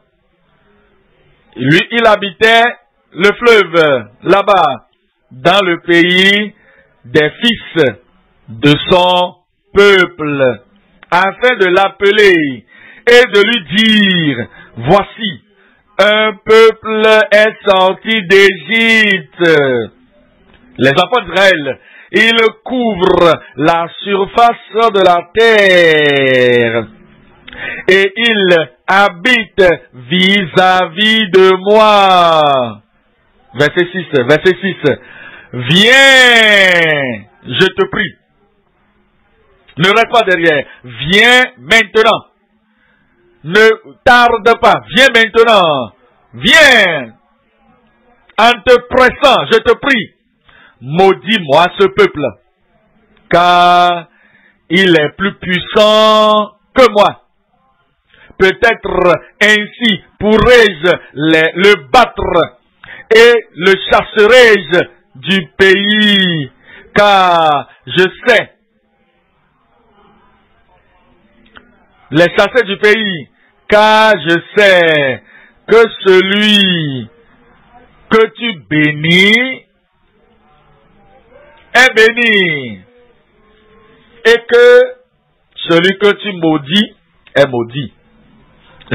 Lui, il habitait le fleuve, là-bas, dans le pays des fils de son peuple, afin de l'appeler et de lui dire, voici, un peuple est sorti d'Égypte. Les enfants d'Israël, ils couvrent la surface de la terre et ils habitent vis-à-vis de moi. Verset 6. Viens, je te prie. Ne reste pas derrière. Viens maintenant. Ne tarde pas. Viens maintenant. Viens. En te pressant, je te prie. Maudis-moi ce peuple. Car il est plus puissant que moi. Peut-être ainsi pourrais-je le battre et le chasserai-je du pays. Car je sais les chasser du pays, car je sais que celui que tu bénis est béni, et que celui que tu maudis est maudit.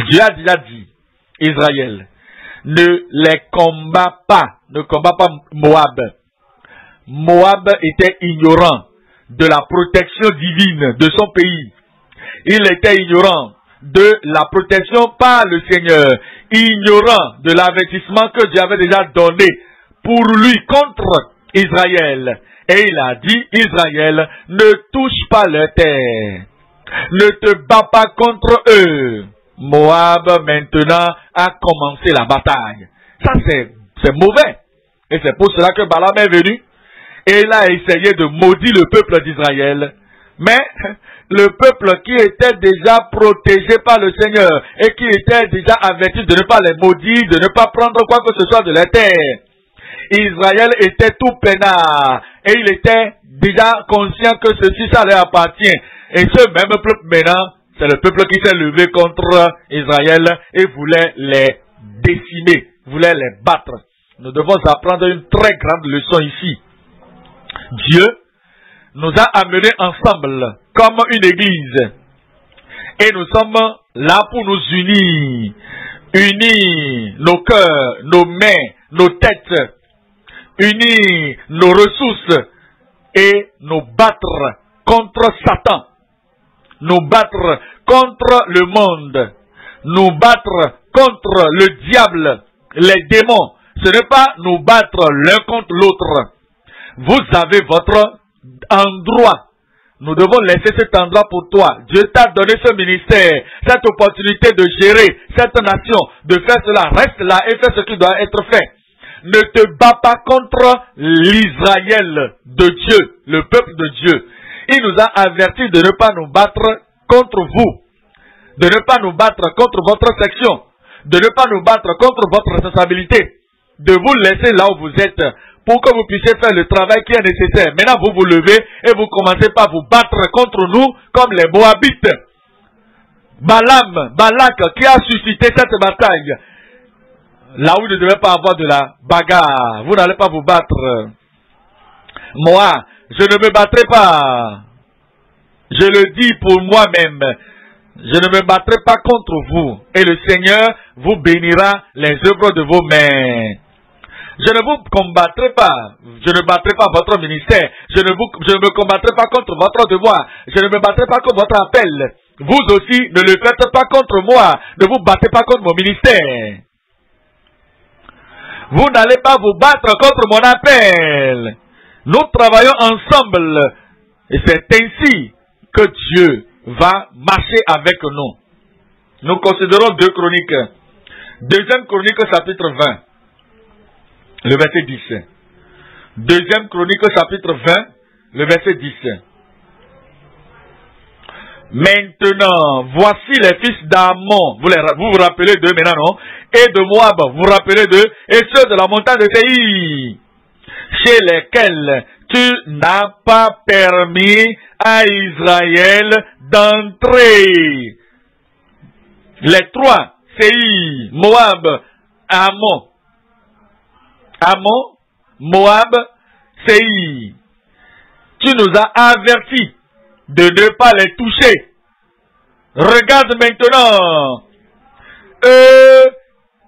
Dieu a déjà dit, Israël, ne les combat pas, ne combat pas Moab. Moab était ignorant de la protection divine de son pays. Il était ignorant de la protection par le Seigneur, ignorant de l'avertissement que Dieu avait déjà donné pour lui contre Israël. Et il a dit, Israël, ne touche pas leur terre, ne te bats pas contre eux. Moab maintenant a commencé la bataille. Ça c'est mauvais. Et c'est pour cela que Balaam est venu. Et il a essayé de maudire le peuple d'Israël. Mais le peuple qui était déjà protégé par le Seigneur et qui était déjà averti de ne pas les maudire, de ne pas prendre quoi que ce soit de leur terre. Israël était tout peinard et il était déjà conscient que ceci, ça leur appartient. Et ce même peuple maintenant, c'est le peuple qui s'est levé contre Israël et voulait les décimer, voulait les battre. Nous devons apprendre une très grande leçon ici. Dieu nous a amenés ensemble comme une église. Et nous sommes là pour nous unir. Unir nos cœurs, nos mains, nos têtes. Unir nos ressources. Et nous battre contre Satan. Nous battre contre le monde. Nous battre contre le diable, les démons. Ce n'est pas nous battre l'un contre l'autre. Vous avez votre endroit. Nous devons laisser cet endroit pour toi. Dieu t'a donné ce ministère, cette opportunité de gérer cette nation, de faire cela. Reste là et fais ce qui doit être fait. Ne te bats pas contre l'Israël de Dieu, le peuple de Dieu. Il nous a avertis de ne pas nous battre contre vous, de ne pas nous battre contre votre section, de ne pas nous battre contre votre responsabilité, de vous laisser là où vous êtes, pour que vous puissiez faire le travail qui est nécessaire. Maintenant, vous vous levez et vous commencez par vous battre contre nous comme les Moabites. Balak, qui a suscité cette bataille, là où il ne devait pas avoir de la bagarre. Vous n'allez pas vous battre. Moi, je ne me battrai pas. Je le dis pour moi-même. Je ne me battrai pas contre vous. Et le Seigneur vous bénira les œuvres de vos mains. Je ne vous combattrai pas. Je ne battrai pas votre ministère. Je ne me combattrai pas contre votre devoir. Je ne me battrai pas contre votre appel. Vous aussi, ne le faites pas contre moi. Ne vous battez pas contre mon ministère. Vous n'allez pas vous battre contre mon appel. Nous travaillons ensemble. Et c'est ainsi que Dieu va marcher avec nous. Nous considérons 2 Chroniques. 2e Chronique, chapitre 20. Le verset 10. 2e Chronique, chapitre 20, le verset 10. Maintenant, voici les fils d'Ammon. Vous vous rappelez d'eux maintenant, non? Et de Moab, vous vous rappelez d'eux? Et ceux de la montagne de Séir, chez lesquels tu n'as pas permis à Israël d'entrer. Les 3, Séir, Moab, Ammon. Ammon, Moab, Séir. Tu nous as avertis de ne pas les toucher. Regarde maintenant.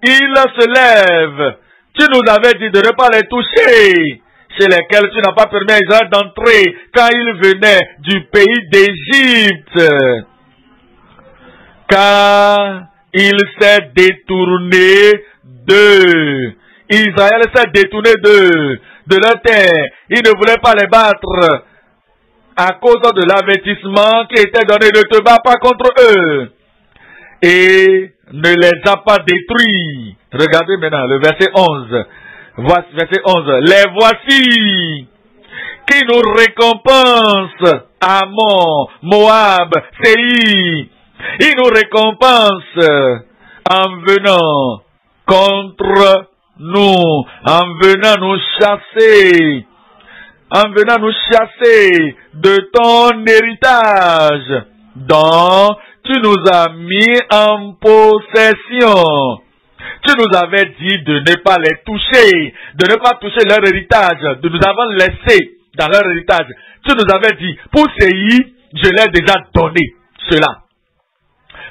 Ils se lèvent. Tu nous avais dit de ne pas les toucher. Chez lesquels tu n'as pas permis à Israël d'entrer quand ils venaient du pays d'Égypte. Car il s'est détourné d'eux. Israël s'est détourné de leur terre. Il ne voulait pas les battre à cause de l'avertissement qui était donné. Ne te bats pas contre eux. Et ne les a pas détruits. Regardez maintenant le verset 11. Voici, verset 11. Les voici qui nous récompensent. Ammon, Moab, Séir. Ils nous récompensent en venant contre nous, en venant nous chasser, de ton héritage, dont tu nous as mis en possession. Tu nous avais dit de ne pas les toucher, de ne pas toucher leur héritage, de nous avoir laissé dans leur héritage. Tu nous avais dit, pour Séhi, je l'ai déjà donné, cela.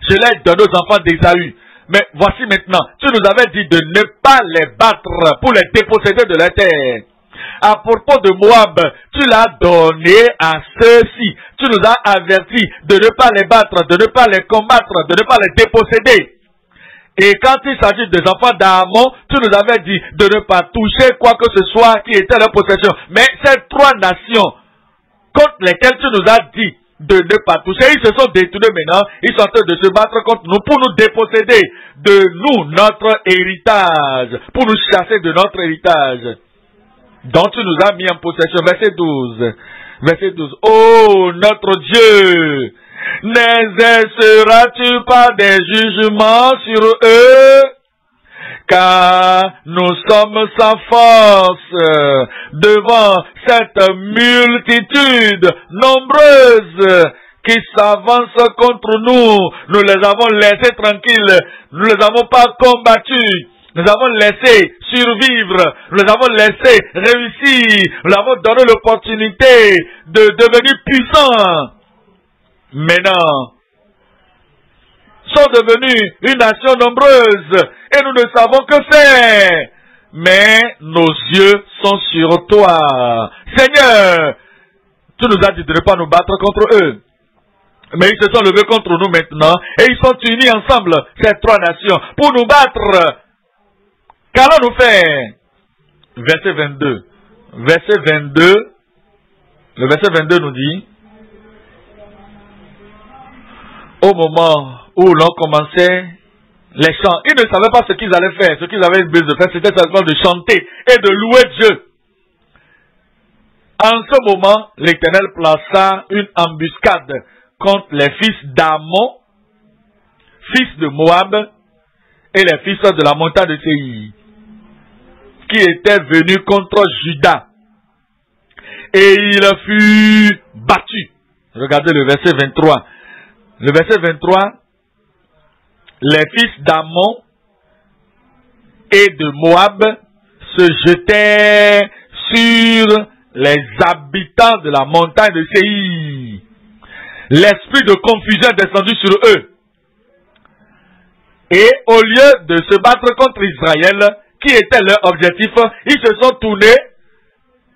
Je l'ai donné aux enfants d'Ésaü. Mais voici maintenant, tu nous avais dit de ne pas les battre pour les déposséder de la terre. À propos de Moab, tu l'as donné à ceux-ci. Tu nous as avertis de ne pas les battre, de ne pas les combattre, de ne pas les déposséder. Et quand il s'agit des enfants d'Amon, tu nous avais dit de ne pas toucher quoi que ce soit qui était leur possession. Mais ces trois nations contre lesquelles tu nous as dit de ne pas toucher, ils se sont détournés maintenant, ils sont en train de se battre contre nous pour nous déposséder de nous, notre héritage, pour nous chasser de notre héritage, dont tu nous as mis en possession. Verset 12. Verset 12. Oh, notre Dieu, n'exerceras-tu pas des jugements sur eux? Car nous sommes sans force devant cette multitude nombreuse qui s'avance contre nous. Nous les avons laissés tranquilles, nous les avons pas combattus, nous avons laissé survivre, nous les avons laissé réussir, nous leur avons donné l'opportunité de devenir puissants. Maintenant, sont devenus une nation nombreuse et nous ne savons que faire. Mais nos yeux sont sur toi. Seigneur, tu nous as dit de ne pas nous battre contre eux. Mais ils se sont levés contre nous maintenant et ils sont unis ensemble, ces trois nations, pour nous battre. Qu'allons-nous faire? Verset 22. Verset 22. Le verset 22 nous dit, au moment où l'on commençait les chants, ils ne savaient pas ce qu'ils allaient faire. Ce qu'ils avaient besoin de faire, c'était simplement de chanter et de louer Dieu. En ce moment, l'Éternel plaça une embuscade contre les fils d'Amon, fils de Moab, et les fils de la montagne de Séir, qui étaient venus contre Juda. Et il fut battu. Regardez le verset 23. Le verset 23, les fils d'Amon et de Moab se jetaient sur les habitants de la montagne de Séir. L'esprit de confusion est descendu sur eux. Et au lieu de se battre contre Israël, qui était leur objectif, ils se sont tournés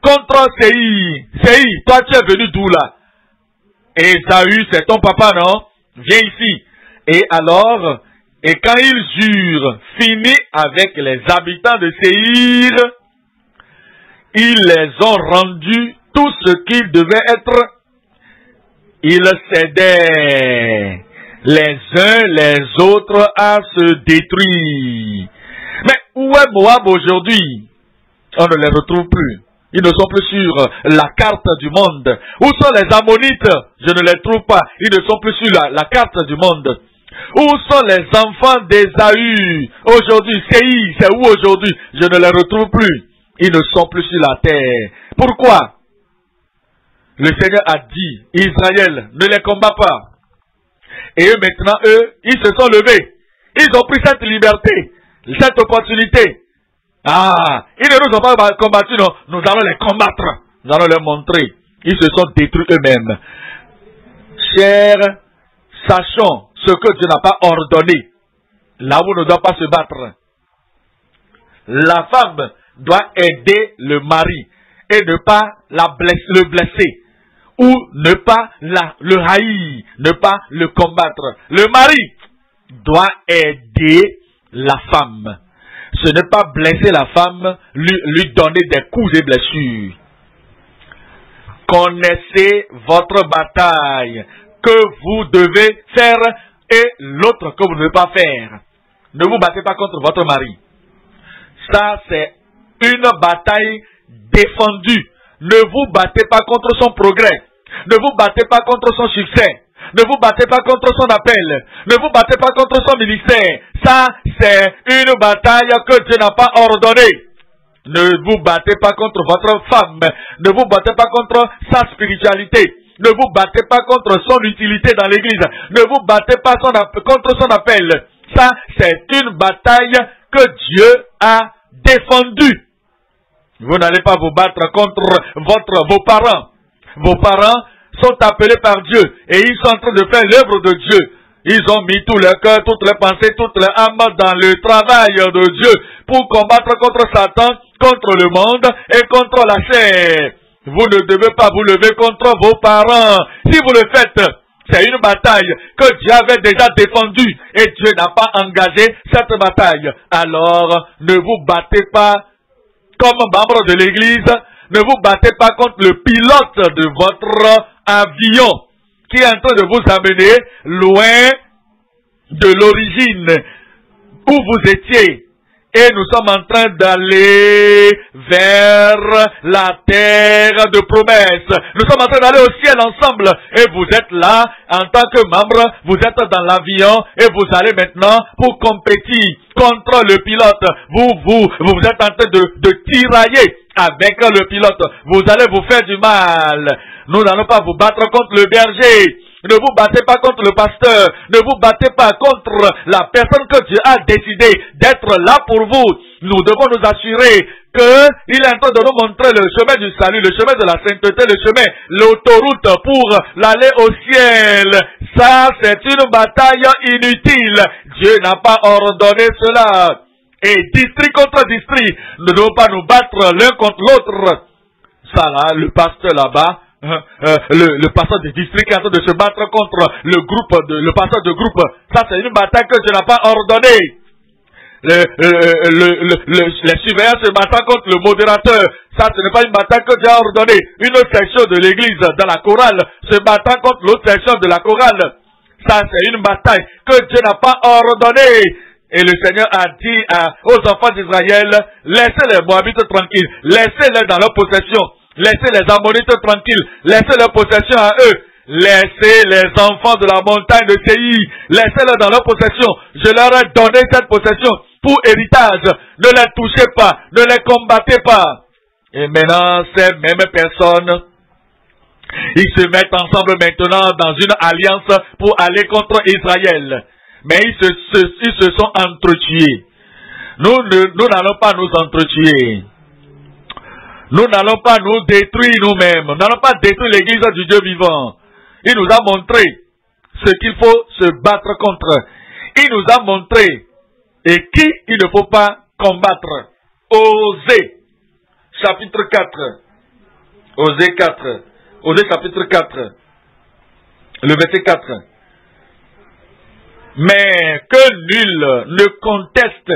contre Séir. Séir, toi tu es venu d'où là? Ésaü, c'est ton papa, non? Viens ici. Et alors, et quand ils eurent fini avec les habitants de Séir, ils les ont rendus tout ce qu'ils devaient être. Ils cédaient les uns les autres à se détruire. Mais où est Moab aujourd'hui? On ne les retrouve plus. Ils ne sont plus sur la carte du monde. Où sont les Ammonites? Je ne les trouve pas. Ils ne sont plus sur la carte du monde. Où sont les enfants d'Ésaü? Aujourd'hui, Séir, c'est où aujourd'hui? Je ne les retrouve plus. Ils ne sont plus sur la terre. Pourquoi? Le Seigneur a dit, Israël, ne les combat pas. Et eux maintenant, ils se sont levés. Ils ont pris cette liberté, cette opportunité. Ah, ils ne nous ont pas combattus, non. Nous allons les combattre. Nous allons leur montrer. Ils se sont détruits eux-mêmes. Chers, sachons ce que Dieu n'a pas ordonné. Là où on ne doit pas se battre. La femme doit aider le mari et ne pas le blesser. Ou ne pas le haïr, ne pas le combattre. Le mari doit aider la femme. Ce n'est pas blesser la femme, lui donner des coups et blessures. Connaissez votre bataille que vous devez faire et l'autre que vous ne devez pas faire. Ne vous battez pas contre votre mari. Ça, c'est une bataille défendue. Ne vous battez pas contre son progrès. Ne vous battez pas contre son succès. Ne vous battez pas contre son appel. Ne vous battez pas contre son ministère. Ça, c'est une bataille que Dieu n'a pas ordonnée. Ne vous battez pas contre votre femme. Ne vous battez pas contre sa spiritualité. Ne vous battez pas contre son utilité dans l'église. Ne vous battez pas contre son appel. Ça, c'est une bataille que Dieu a défendus. Vous n'allez pas vous battre contre vos parents. Vos parents sont appelés par Dieu et ils sont en train de faire l'œuvre de Dieu. Ils ont mis tout leur cœur, toutes les pensées, toute leur âme dans le travail de Dieu pour combattre contre Satan, contre le monde et contre la chair. Vous ne devez pas vous lever contre vos parents. Si vous le faites, c'est une bataille que Dieu avait déjà défendue et Dieu n'a pas engagé cette bataille. Alors, ne vous battez pas comme membre de l'église, ne vous battez pas contre le pilote de votre avion qui est en train de vous amener loin de l'origine où vous étiez. Et nous sommes en train d'aller vers la terre de promesse. Nous sommes en train d'aller au ciel ensemble. Et vous êtes là, en tant que membre, vous êtes dans l'avion et vous allez maintenant pour compétir contre le pilote. Vous êtes en train de tirailler avec le pilote. Vous allez vous faire du mal. Nous n'allons pas vous battre contre le berger. Ne vous battez pas contre le pasteur. Ne vous battez pas contre la personne que Dieu a décidé d'être là pour vous. Nous devons nous assurer qu'il est en train de nous montrer le chemin du salut, le chemin de la sainteté, le chemin, l'autoroute pour l'aller au ciel. Ça, c'est une bataille inutile. Dieu n'a pas ordonné cela. Et district contre district, nous ne devons pas nous battre l'un contre l'autre. Ça là, le pasteur là-bas, le pasteur de district est en train de se battre contre le pasteur de groupe. Ça, c'est une bataille que Dieu n'a pas ordonnée. Les surveillants se battent contre le modérateur. Ça, ce n'est pas une bataille que Dieu a ordonnée. Une autre section de l'église dans la chorale se battant contre l'autre section de la chorale. Ça, c'est une bataille que Dieu n'a pas ordonnée. Et le Seigneur a dit aux enfants d'Israël, laissez les Moabites tranquilles, laissez-les dans leur possession, laissez les Ammonites tranquilles, laissez leur possession à eux, laissez les enfants de la montagne de Séir, laissez-les dans leur possession. Je leur ai donné cette possession pour héritage. Ne les touchez pas, ne les combattez pas. Et maintenant, ces mêmes personnes, ils se mettent ensemble maintenant dans une alliance pour aller contre Israël. Mais ils se sont entretués. Nous n'allons pas nous entretuer. Nous n'allons pas nous détruire nous-mêmes. Nous n'allons pas détruire l'église du Dieu vivant. Il nous a montré ce qu'il faut se battre contre. Il nous a montré et qui il ne faut pas combattre. Osée, chapitre 4. Osée 4. Osée chapitre 4. Le verset 4. Mais que nul ne conteste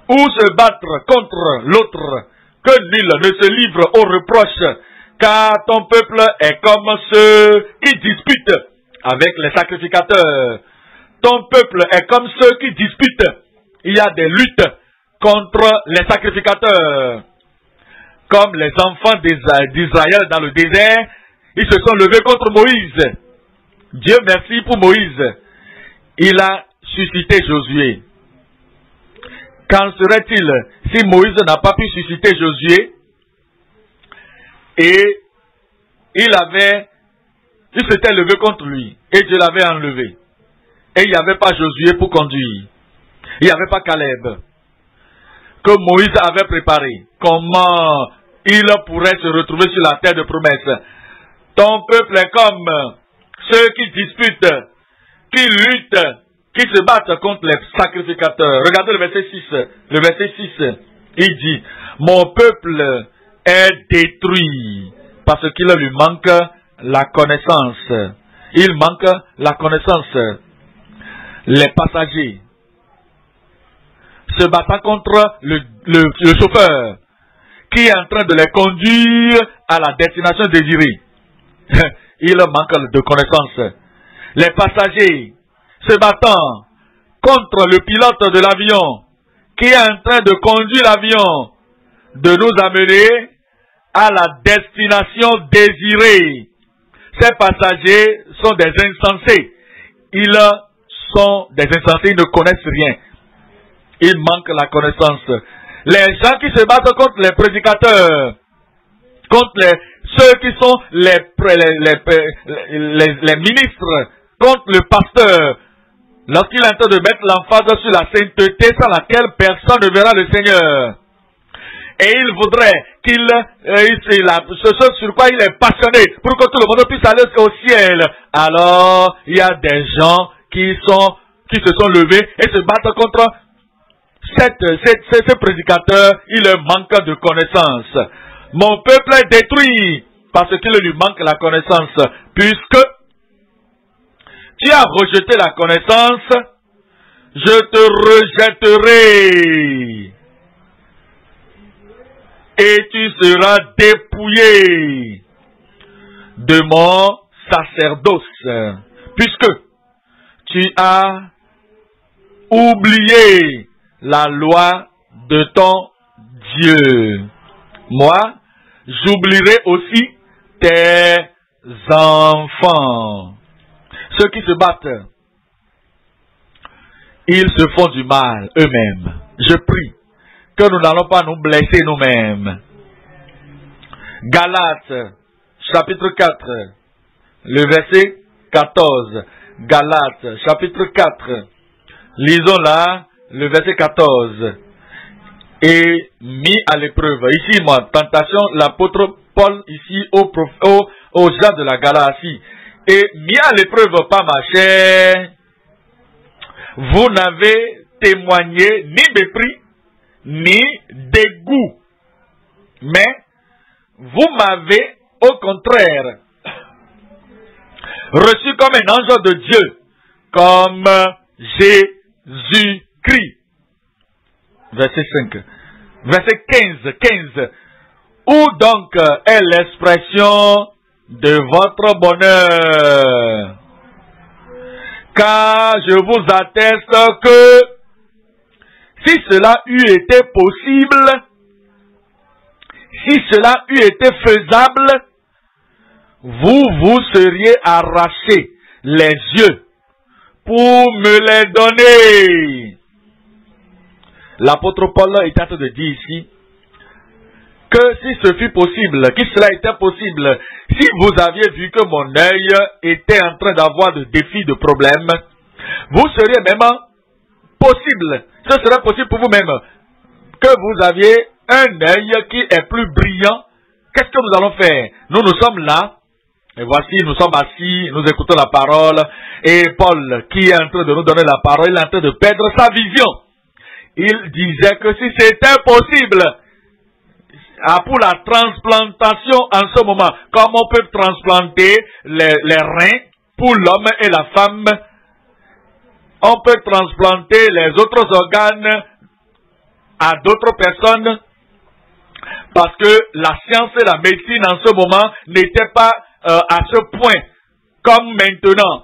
ou se battre contre l'autre, que nul ne se livre aux reproches, car ton peuple est comme ceux qui disputent avec les sacrificateurs. Ton peuple est comme ceux qui disputent. Il y a des luttes contre les sacrificateurs. Comme les enfants d'Israël dans le désert, ils se sont levés contre Moïse. Dieu merci pour Moïse. Il a suscité Josué. Qu'en serait-il si Moïse n'a pas pu susciter Josué et il s'était levé contre lui et Dieu l'avait enlevé. Et il n'y avait pas Josué pour conduire. Il n'y avait pas Caleb que Moïse avait préparé. Comment il pourrait se retrouver sur la terre de promesse? Ton peuple est comme ceux qui disputent, qui luttent, qui se battent contre les sacrificateurs. Regardez le verset 6. Le verset 6, il dit, mon peuple est détruit parce qu'il lui manque la connaissance. Il manque la connaissance. Les passagers se battant contre le chauffeur qui est en train de les conduire à la destination désirée. Il manque de connaissance. Les passagers se battant contre le pilote de l'avion qui est en train de conduire l'avion de nous amener à la destination désirée. Ces passagers sont des insensés. Ils sont des insensés, ils ne connaissent rien. Ils manquent la connaissance. Les gens qui se battent contre les prédicateurs, contre ceux qui sont les ministres, contre le pasteur, lorsqu'il est en train de mettre l'emphase sur la sainteté sans laquelle personne ne verra le Seigneur. Et il voudrait ce sur quoi il est passionné, pour que tout le monde puisse aller au ciel. Alors, il y a des gens qui se sont levés et se battent contre ces prédicateurs. Il leur manque de connaissance. Mon peuple est détruit parce qu'il lui manque la connaissance. Puisque tu as rejeté la connaissance, je te rejetterai. Et tu seras dépouillé de mon sacerdoce, puisque tu as oublié la loi de ton Dieu. Moi, j'oublierai aussi tes enfants. Ceux qui se battent, ils se font du mal eux-mêmes. Je prie que nous n'allons pas nous blesser nous-mêmes. Galates, chapitre 4, le verset 14. Galates, chapitre 4. Lisons là, le verset 14. Et mis à l'épreuve. Ici, moi, tentation, l'apôtre Paul, ici, aux gens de la Galatie. Et mis à l'épreuve par ma chair, vous n'avez témoigné ni mépris, ni dégoût. Mais, vous m'avez, au contraire, reçu comme un ange de Dieu, comme Jésus-Christ. Verset 5. Verset 15. Où donc est l'expression de votre bonheur? Car je vous atteste que si cela eût été possible, si cela eût été faisable, vous seriez arraché les yeux pour me les donner. L'apôtre Paul est en train de dire ici que si ce fut possible, que cela était possible, si vous aviez vu que mon œil était en train d'avoir de défis, de problèmes, vous seriez même possible, ce serait possible pour vous-même, que vous aviez un œil qui est plus brillant. Qu'est-ce que nous allons faire? Nous sommes là, et voici, nous sommes assis, nous écoutons la parole, et Paul, qui est en train de nous donner la parole, il est en train de perdre sa vision. Il disait que si c'était possible, pour la transplantation en ce moment, comme on peut transplanter les reins pour l'homme et la femme, on peut transplanter les autres organes à d'autres personnes, parce que la science et la médecine en ce moment n'étaient pas à ce point comme maintenant.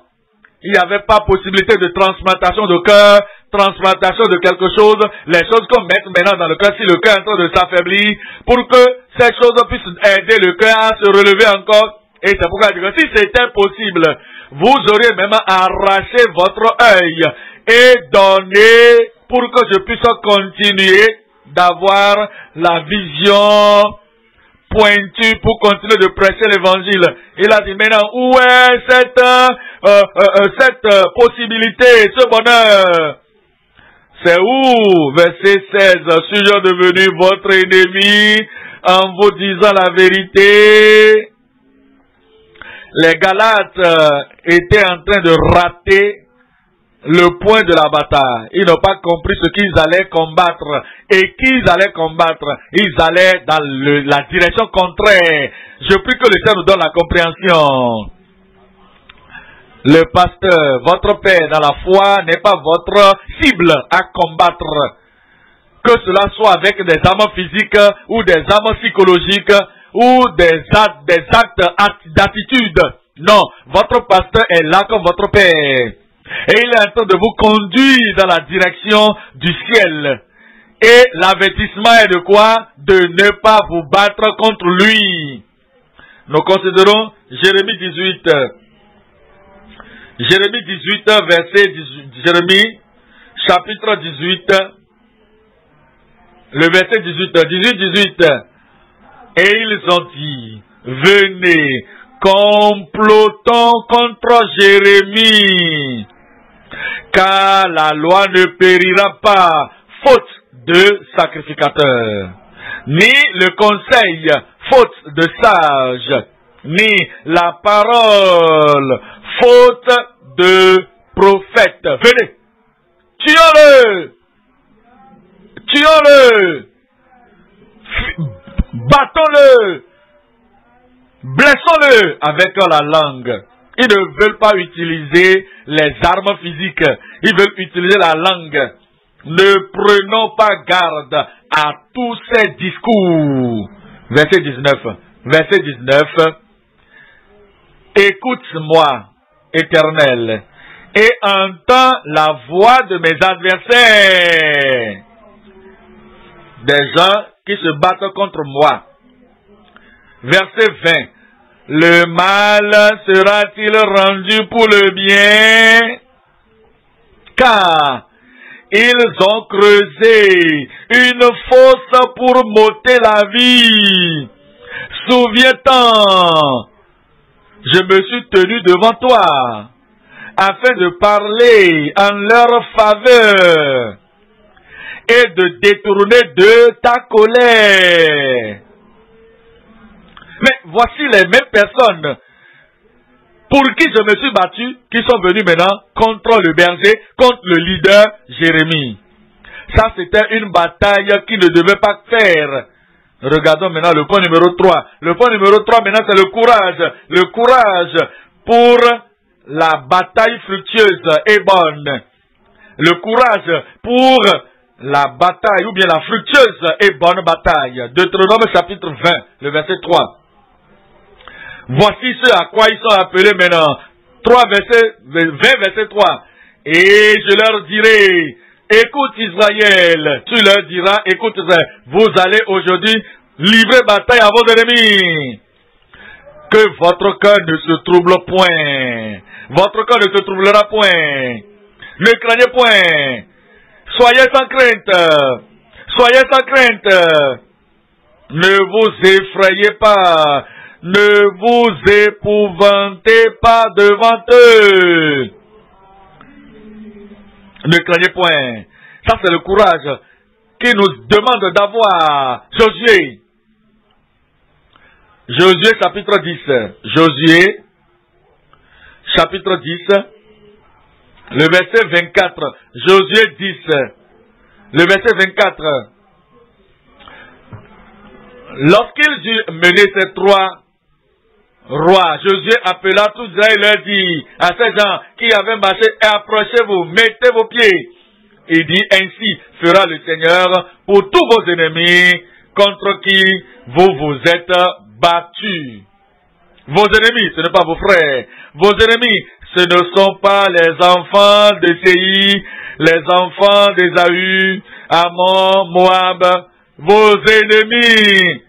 Il n'y avait pas possibilité de transplantation de cœur, transplantation de quelque chose, les choses qu'on met maintenant dans le cœur, si le cœur est en train de s'affaiblir, pour que ces choses puissent aider le cœur à se relever encore. Et c'est pourquoi je dis que si c'était possible, vous auriez même arraché votre œil et donné pour que je puisse continuer d'avoir la vision pointue pour continuer de prêcher l'évangile. Il a dit maintenant, où est cette possibilité, ce bonheur? C'est où? Verset 16. Suis-je devenu votre ennemi en vous disant la vérité? Les Galates étaient en train de rater le point de la bataille. Ils n'ont pas compris ce qu'ils allaient combattre et qu'ils allaient combattre. Ils allaient dans la direction contraire. Je prie que le Seigneur nous donne la compréhension. Le pasteur, votre père dans la foi n'est pas votre cible à combattre. Que cela soit avec des armes physiques ou des armes psychologiques ou des actes d'attitude. Non, votre pasteur est là comme votre père. Et il est en train de vous conduire dans la direction du ciel. Et l'avertissement est de quoi? De ne pas vous battre contre lui. Nous considérons Jérémie 18. Jérémie 18, verset 18. Jérémie, chapitre 18. Le verset 18. Et ils ont dit, venez, complotons contre Jérémie. car la loi ne périra pas, faute de sacrificateur, ni le conseil, faute de sage, ni la parole, faute de prophète. Venez, tuons-le, tuons-le, battons-le, blessons-le avec la langue. Ils ne veulent pas utiliser les armes physiques, ils veulent utiliser la langue. Ne prenons pas garde à tous ces discours. Verset 19. Verset 19. Écoute-moi, Éternel, et entends la voix de mes adversaires. Des gens qui se battent contre moi. Verset 20. Le mal sera-t-il rendu pour le bien? Car ils ont creusé une fosse pour m'ôter la vie. Souviens-t'en, je me suis tenu devant toi, afin de parler en leur faveur et de détourner de ta colère. Mais voici les mêmes personnes pour qui je me suis battu, qui sont venus maintenant contre le berger, contre le leader Jérémie. Ça, c'était une bataille qui ne devait pas faire. Regardons maintenant le point numéro 3. Le point numéro 3, maintenant, c'est le courage. Le courage pour la bataille fructueuse et bonne. Le courage pour la bataille, ou bien la fructueuse et bonne bataille. Deutéronome chapitre 20, le verset 3. Voici ce à quoi ils sont appelés maintenant. 20 verset 3. Et je leur dirai, écoute Israël, tu leur diras, écoute Israël, vous allez aujourd'hui livrer bataille à vos ennemis. Que votre cœur ne se trouble point. Votre cœur ne se troublera point. Ne craignez point. Soyez sans crainte. Soyez sans crainte. Ne vous effrayez pas. Ne vous épouvantez pas devant eux. Ne craignez point. Ça, c'est le courage qui nous demande d'avoir. Josué. Josué chapitre 10. Josué chapitre 10. Le verset 24. Josué 10. Le verset 24. Lorsqu'ils eurent mené ces trois rois, Josué appela tous Israël et leur dit à ces gens qui avaient marché, approchez-vous, mettez vos pieds. Il dit, ainsi fera le Seigneur pour tous vos ennemis contre qui vous vous êtes battus. Vos ennemis, ce n'est pas vos frères. Vos ennemis, ce ne sont pas les enfants de Séi, les enfants d'Ésaü, Ammon, Moab. Vos ennemis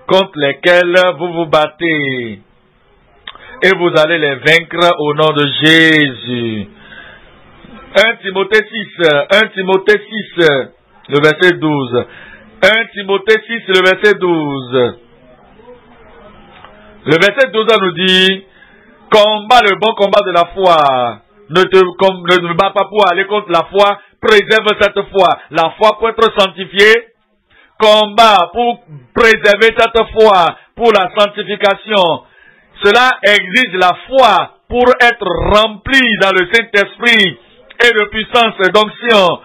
contre lesquels vous vous battez. Et vous allez les vaincre au nom de Jésus. 1 Timothée 6, 1 Timothée 6, le verset 12. 1 Timothée 6, le verset 12. Le verset 12 nous dit, combat le bon combat de la foi. Ne te bats pas pour aller contre la foi, préserve cette foi. La foi pour être sanctifiée. Combat pour préserver cette foi, pour la sanctification. Cela exige la foi pour être rempli dans le Saint-Esprit et de puissance et d'onction.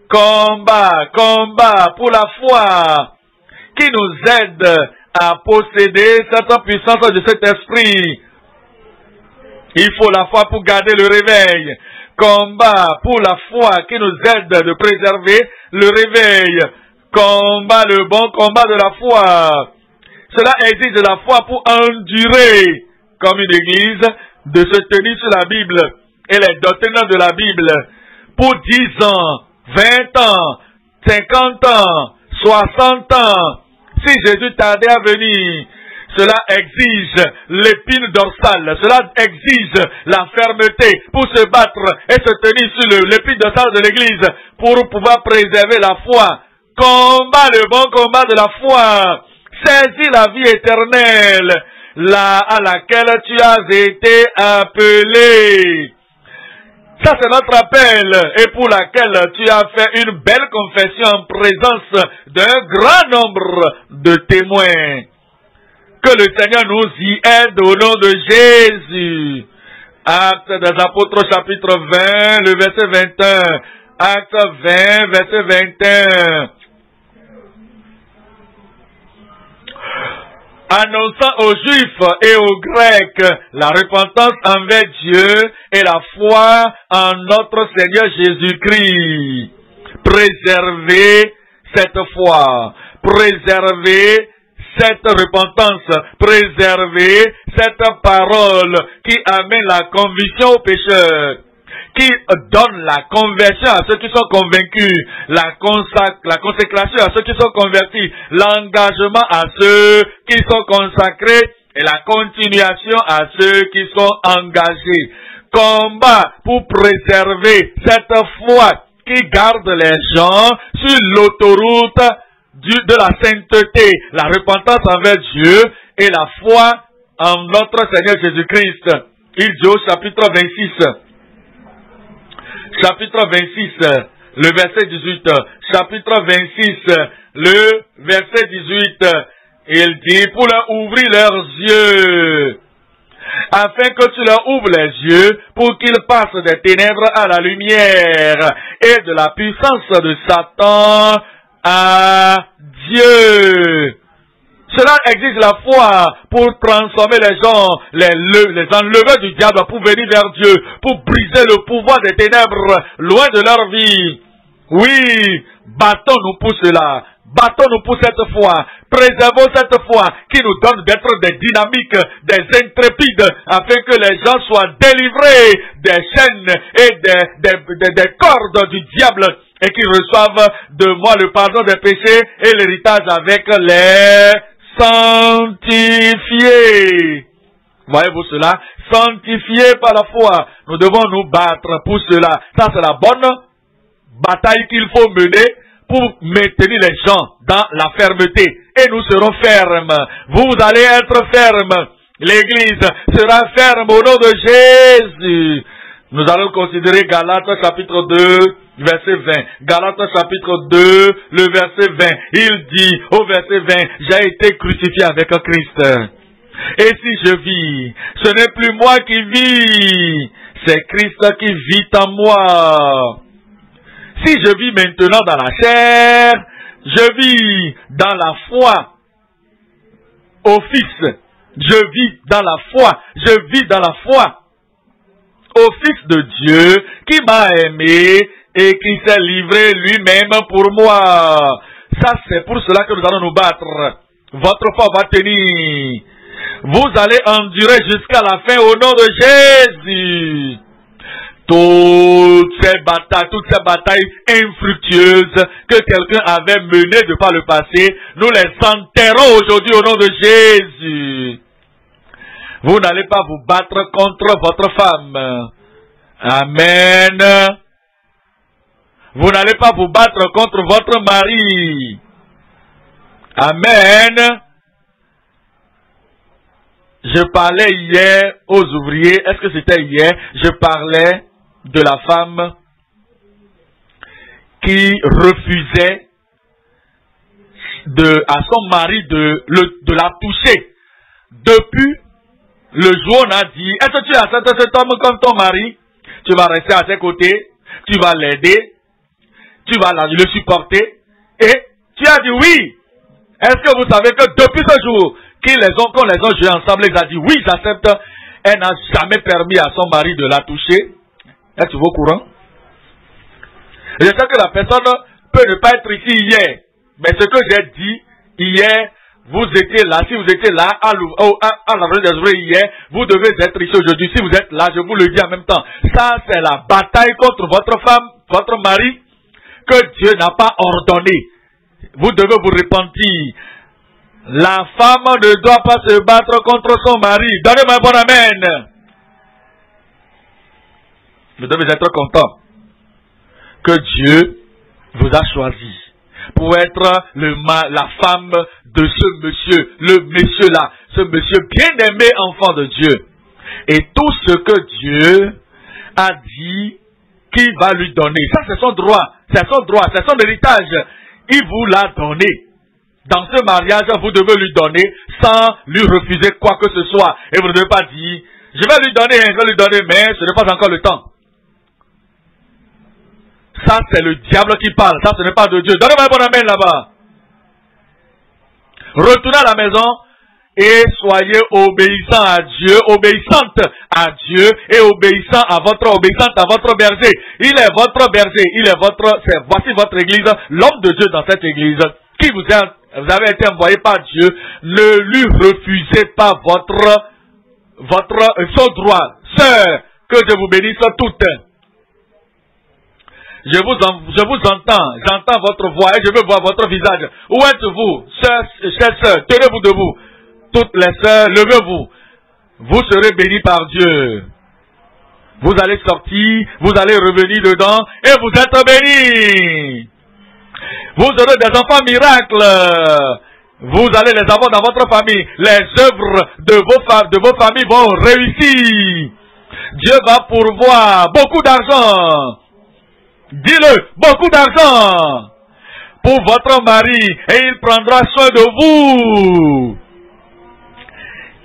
Combat pour la foi qui nous aide à posséder cette puissance de cet esprit. Il faut la foi pour garder le réveil. Combat pour la foi qui nous aide de préserver le réveil. Combat le bon combat de la foi. Cela exige la foi pour endurer, comme une église, de se tenir sur la Bible et les doctrines de la Bible pour 10 ans, 20 ans, 50 ans, 60 ans. Si Jésus tardait à venir, cela exige l'épine dorsale, cela exige la fermeté pour se battre et se tenir sur l'épine dorsale de l'église pour pouvoir préserver la foi. Combat le bon combat de la foi. Saisis la vie éternelle, à laquelle tu as été appelé. Ça, c'est notre appel et pour laquelle tu as fait une belle confession en présence d'un grand nombre de témoins. Que le Seigneur nous y aide au nom de Jésus. Actes des Apôtres, chapitre 20, le verset 21. Actes 20, verset 21. Annonçant aux Juifs et aux Grecs la repentance envers Dieu et la foi en notre Seigneur Jésus-Christ. Préservez cette foi, préservez cette repentance, préservez cette parole qui amène la conviction aux pécheurs, qui donne la conversion à ceux qui sont convaincus, la consécration à ceux qui sont convertis, l'engagement à ceux qui sont consacrés et la continuation à ceux qui sont engagés. Combat pour préserver cette foi qui garde les gens sur l'autoroute de la sainteté, la repentance envers Dieu et la foi en notre Seigneur Jésus-Christ. Il dit au chapitre 26, chapitre 26, le verset 18, chapitre 26, le verset 18, il dit, pour leur ouvrir leurs yeux, afin que tu leur ouvres les yeux, pour qu'ils passent des ténèbres à la lumière, et de la puissance de Satan à Dieu. Cela exige la foi pour transformer les gens, les enleveurs du diable pour venir vers Dieu, pour briser le pouvoir des ténèbres loin de leur vie. Oui, battons-nous pour cela. Battons-nous pour cette foi. Préservons cette foi qui nous donne d'être des dynamiques, des intrépides, afin que les gens soient délivrés des chaînes et des cordes du diable et qu'ils reçoivent de moi le pardon des péchés et l'héritage avec les sanctifiés. Voyez-vous cela? Sanctifiés par la foi. Nous devons nous battre pour cela. Ça, c'est la bonne bataille qu'il faut mener pour maintenir les gens dans la fermeté. Et nous serons fermes. Vous allez être fermes. L'Église sera ferme au nom de Jésus. Nous allons considérer Galates chapitre 2, verset 20. Galates chapitre 2, le verset 20. Il dit au verset 20, j'ai été crucifié avec Christ. Et si je vis, ce n'est plus moi qui vis, c'est Christ qui vit en moi. Si je vis maintenant dans la chair, je vis dans la foi au Fils. Je vis dans la foi. Je vis dans la foi au Fils de Dieu qui m'a aimé et qui s'est livré lui-même pour moi. Ça, c'est pour cela que nous allons nous battre. Votre foi va tenir. Vous allez endurer jusqu'à la fin au nom de Jésus. Toutes ces batailles infructueuses que quelqu'un avait menées de par le passé, nous les enterrons aujourd'hui au nom de Jésus. Vous n'allez pas vous battre contre votre femme. Amen. Vous n'allez pas vous battre contre votre mari. Amen. Je parlais hier aux ouvriers. Est-ce que c'était hier? Je parlais de la femme qui refusait à son mari de la toucher. Depuis le jour où on a dit, est-ce que tu acceptes cet homme comme ton mari? Tu vas rester à ses côtés, tu vas l'aider, tu vas le supporter. Et tu as dit oui. Est-ce que vous savez que depuis ce jour, quand les ont joué ensemble, ils ont dit oui, j'accepte. Elle n'a jamais permis à son mari de la toucher. Êtes-vous au courant? Je sais que la personne peut ne pas être ici hier. Mais ce que j'ai dit hier, vous étiez là. Si vous étiez là à la des ouvriers hier, vous devez être ici aujourd'hui. Si vous êtes là, je vous le dis en même temps. Ça, c'est la bataille contre votre femme, votre mari, que Dieu n'a pas ordonné. Vous devez vous repentir. La femme ne doit pas se battre contre son mari. Donnez-moi un bon amen. Vous devez être content que Dieu vous a choisi pour être la femme de ce monsieur, le monsieur là, ce monsieur bien-aimé enfant de Dieu. Et tout ce que Dieu a dit qui va lui donner. Ça, c'est son droit. C'est son droit. C'est son héritage. Il vous l'a donné. Dans ce mariage, vous devez lui donner sans lui refuser quoi que ce soit. Et vous ne devez pas dire, je vais lui donner, mais ce n'est pas encore le temps. Ça, c'est le diable qui parle. Ça, ce n'est pas de Dieu. Donnez-moi un bon amen là-bas. Retournez à la maison et soyez obéissants à Dieu, obéissante à Dieu et obéissante à votre berger. Il est votre berger, voici votre église, l'homme de Dieu dans cette église, qui vous avez été envoyé par Dieu. Ne lui refusez pas son droit. Sœurs, que je vous bénisse toutes. Je vous entends, j'entends votre voix et je veux voir votre visage. Où êtes-vous, chers sœurs, tenez-vous debout. Toutes les sœurs, levez-vous. Vous serez bénis par Dieu. Vous allez sortir, vous allez revenir dedans et vous êtes bénis. Vous aurez des enfants miracles. Vous allez les avoir dans votre famille. Les œuvres de vos familles vont réussir. Dieu va pourvoir beaucoup d'argent. Dis-le, beaucoup d'argent pour votre mari et il prendra soin de vous.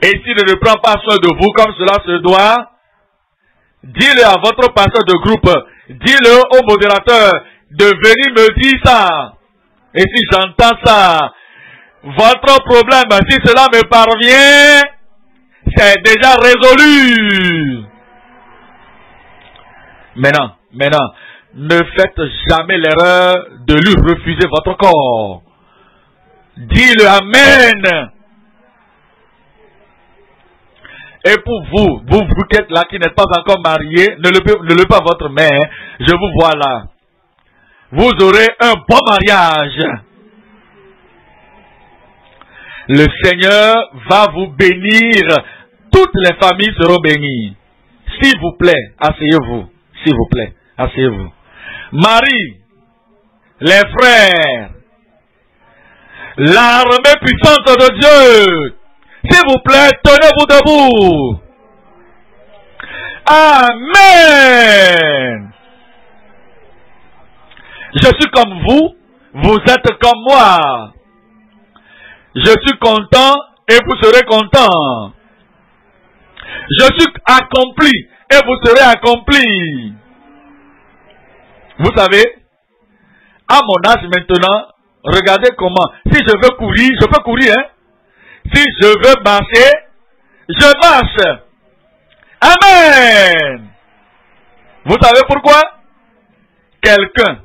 Et s'il ne prend pas soin de vous comme cela se doit, dis-le à votre pasteur de groupe, dis-le au modérateur de venir me dire ça. Et si j'entends ça, votre problème, si cela me parvient, c'est déjà résolu. Maintenant, ne faites jamais l'erreur de lui refuser votre corps. Dis-le Amen. Et pour vous qui êtes là, qui n'êtes pas encore mariés, ne levez pas votre main, je vous vois là. Vous aurez un bon mariage. Le Seigneur va vous bénir. Toutes les familles seront bénies. S'il vous plaît, asseyez-vous. S'il vous plaît, asseyez-vous. Marie, les frères, l'armée puissante de Dieu, s'il vous plaît, tenez-vous debout. Amen. Je suis comme vous, vous êtes comme moi. Je suis content et vous serez content. Je suis accompli et vous serez accompli. Vous savez, à mon âge maintenant, regardez comment, si je veux courir, je peux courir, hein. Si je veux marcher, je marche. Amen. Vous savez pourquoi? Quelqu'une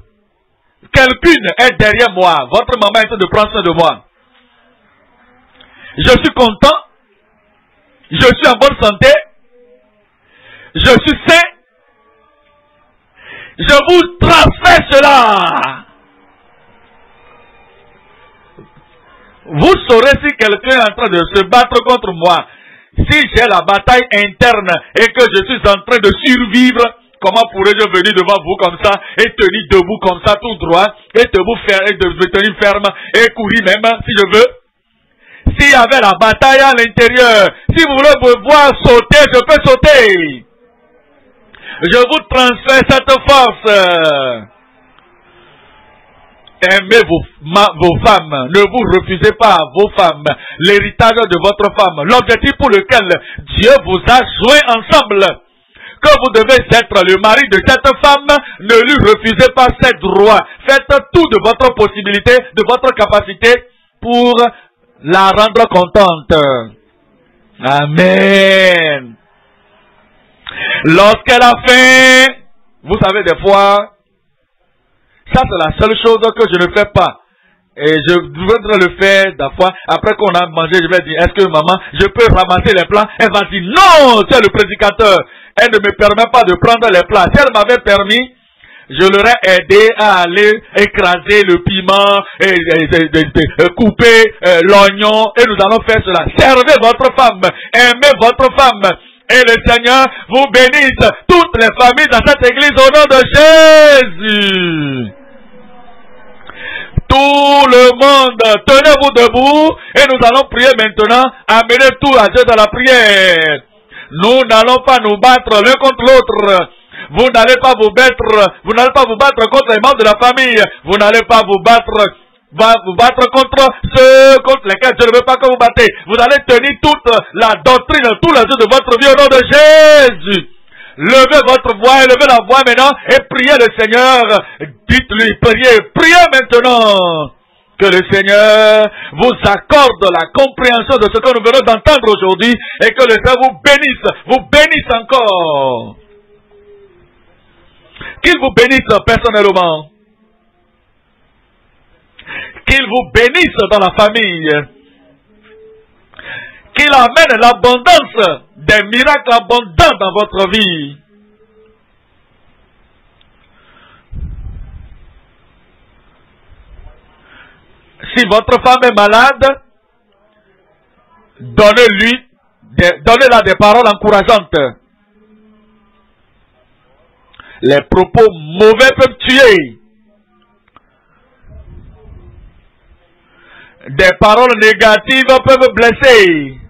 est derrière moi. Votre maman est en train de prendre soin de moi. Je suis content. Je suis en bonne santé. Je suis sain. Je vous transfère cela. Vous saurez si quelqu'un est en train de se battre contre moi. Si j'ai la bataille interne et que je suis en train de survivre, comment pourrais-je venir devant vous comme ça et tenir debout comme ça tout droit et de tenir ferme et courir même si je veux? S'il y avait la bataille à l'intérieur, si vous voulez me voir sauter, je peux sauter. Je vous transfère cette force. Aimez vos femmes. Ne vous refusez pas vos femmes. L'héritage de votre femme. L'objectif pour lequel Dieu vous a joints ensemble. Que vous devez être le mari de cette femme. Ne lui refusez pas ses droits. Faites tout de votre possibilité, de votre capacité pour la rendre contente. Amen. Lorsqu'elle a faim, vous savez des fois, ça c'est la seule chose que je ne fais pas. Et je voudrais le faire des fois. Après qu'on a mangé, je vais dire, est-ce que maman, je peux ramasser les plats? Elle va dire, non, c'est le prédicateur. Elle ne me permet pas de prendre les plats. Si elle m'avait permis, je l'aurais aidé à aller écraser le piment, couper l'oignon, et nous allons faire cela. Servez votre femme, aimez votre femme, et le Seigneur vous bénisse toutes les familles dans cette église au nom de Jésus. Tout le monde, tenez-vous debout, et nous allons prier maintenant, amener tout à Dieu dans la prière. Nous n'allons pas nous battre l'un contre l'autre. Vous n'allez pas vous battre contre les membres de la famille. Vous n'allez pas vous battre contre lesquels je ne veux pas que vous battez. Vous allez tenir toute la doctrine, tout le jeu de votre vie au nom de Jésus. Levez votre voix, élevez la voix maintenant et priez le Seigneur. Dites-lui, priez maintenant. Que le Seigneur vous accorde la compréhension de ce que nous venons d'entendre aujourd'hui et que le Seigneur vous bénisse encore. Qu'il vous bénisse personnellement. Qu'il vous bénisse dans la famille. Qu'il amène l'abondance des miracles abondants dans votre vie. Si votre femme est malade, donnez-la des paroles encourageantes. Les propos mauvais peuvent tuer. Des paroles négatives peuvent blesser.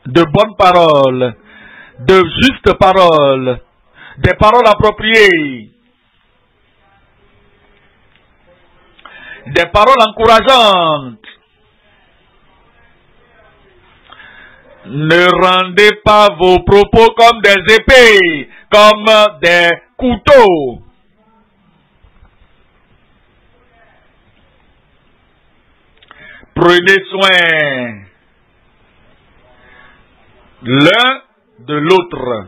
De bonnes paroles, de justes paroles, des paroles appropriées, des paroles encourageantes. Ne rendez pas vos propos comme des épées, comme des couteaux. Prenez soin l'un de l'autre.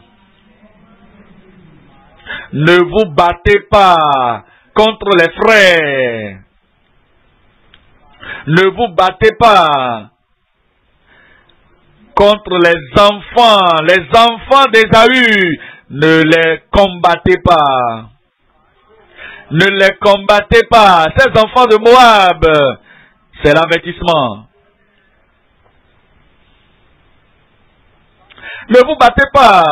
Ne vous battez pas contre les frères. Ne vous battez pas contre les enfants d'Ésaü. Ne les combattez pas. Ne les combattez pas. Ces enfants de Moab, c'est l'avertissement. Ne vous battez pas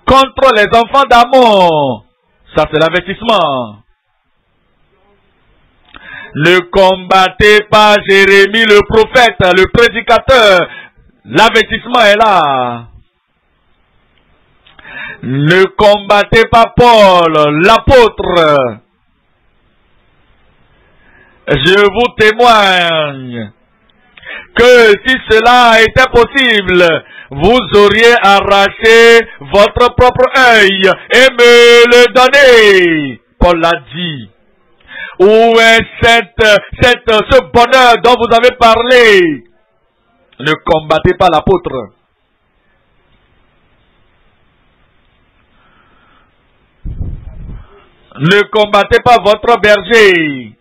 contre les enfants d'Amon. Ça, c'est l'avertissement. Ne combattez pas Jérémie le prophète, le prédicateur. L'avertissement est là. Ne combattez pas Paul, l'apôtre. Je vous témoigne que si cela était possible, vous auriez arraché votre propre œil et me le donné. Paul l'a dit. Où est ce bonheur dont vous avez parlé? Ne combattez pas l'apôtre. Ne combattez pas votre berger.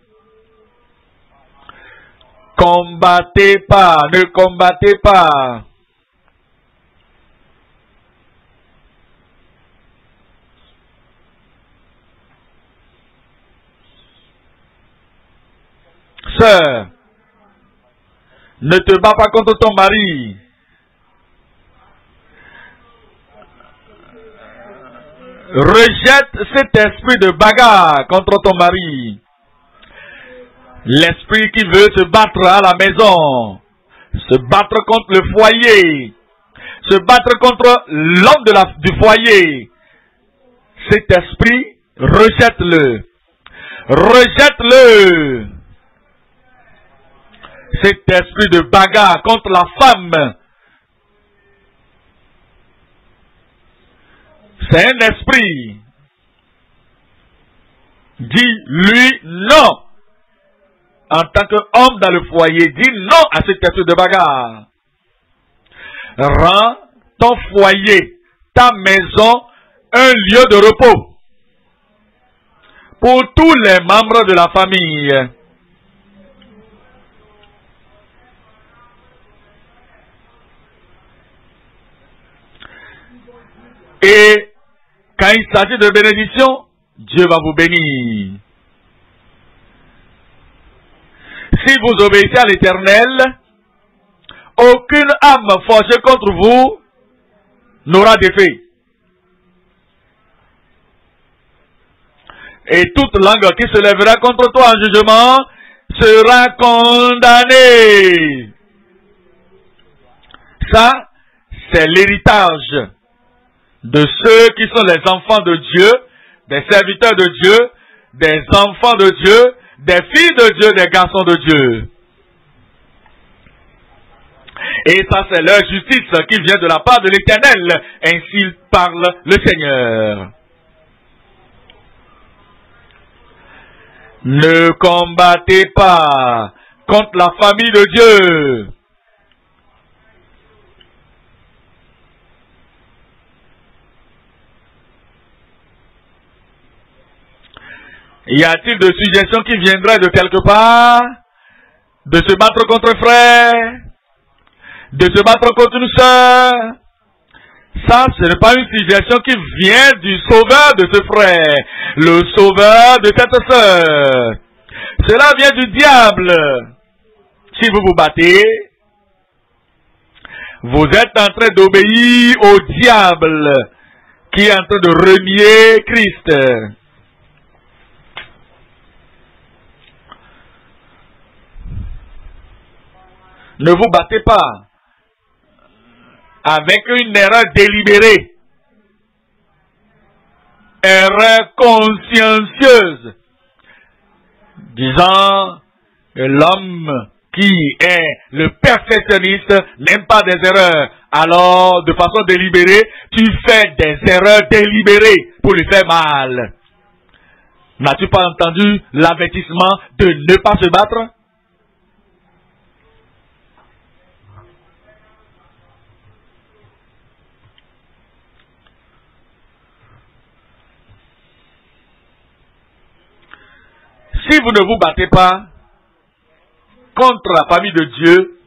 Combattez pas, ne combattez pas. Sœur, ne te bats pas contre ton mari. Rejette cet esprit de bagarre contre ton mari. L'esprit qui veut se battre à la maison, se battre contre le foyer, se battre contre l'homme du foyer. Cet esprit, rejette-le. Rejette-le. Cet esprit de bagarre contre la femme, c'est un esprit. Dis-lui non. En tant qu'homme dans le foyer, dis non à cet esprit de bagarre. Rends ton foyer, ta maison, un lieu de repos pour tous les membres de la famille. Et quand il s'agit de bénédiction, Dieu va vous bénir. Si vous obéissez à l'Éternel, aucune âme forgée contre vous n'aura d'effet. Et toute langue qui se lèvera contre toi en jugement sera condamnée. Ça, c'est l'héritage de ceux qui sont les enfants de Dieu, des serviteurs de Dieu, des enfants de Dieu, des filles de Dieu, des garçons de Dieu. Et ça, c'est leur justice qui vient de la part de l'Éternel. Ainsi parle le Seigneur. Ne combattez pas contre la famille de Dieu. Y a-t-il de suggestions qui viendraient de quelque part? De se battre contre un frère? De se battre contre une sœur? Ça, ce n'est pas une suggestion qui vient du sauveur de ce frère, le sauveur de cette sœur. Cela vient du diable. Si vous vous battez, vous êtes en train d'obéir au diable qui est en train de renier Christ. Ne vous battez pas avec une erreur délibérée, erreur consciencieuse, disant que l'homme qui est le perfectionniste n'aime pas des erreurs. Alors, de façon délibérée, tu fais des erreurs délibérées pour lui faire mal. N'as-tu pas entendu l'avertissement de ne pas se battre? Si vous ne vous battez pas contre la famille de Dieu,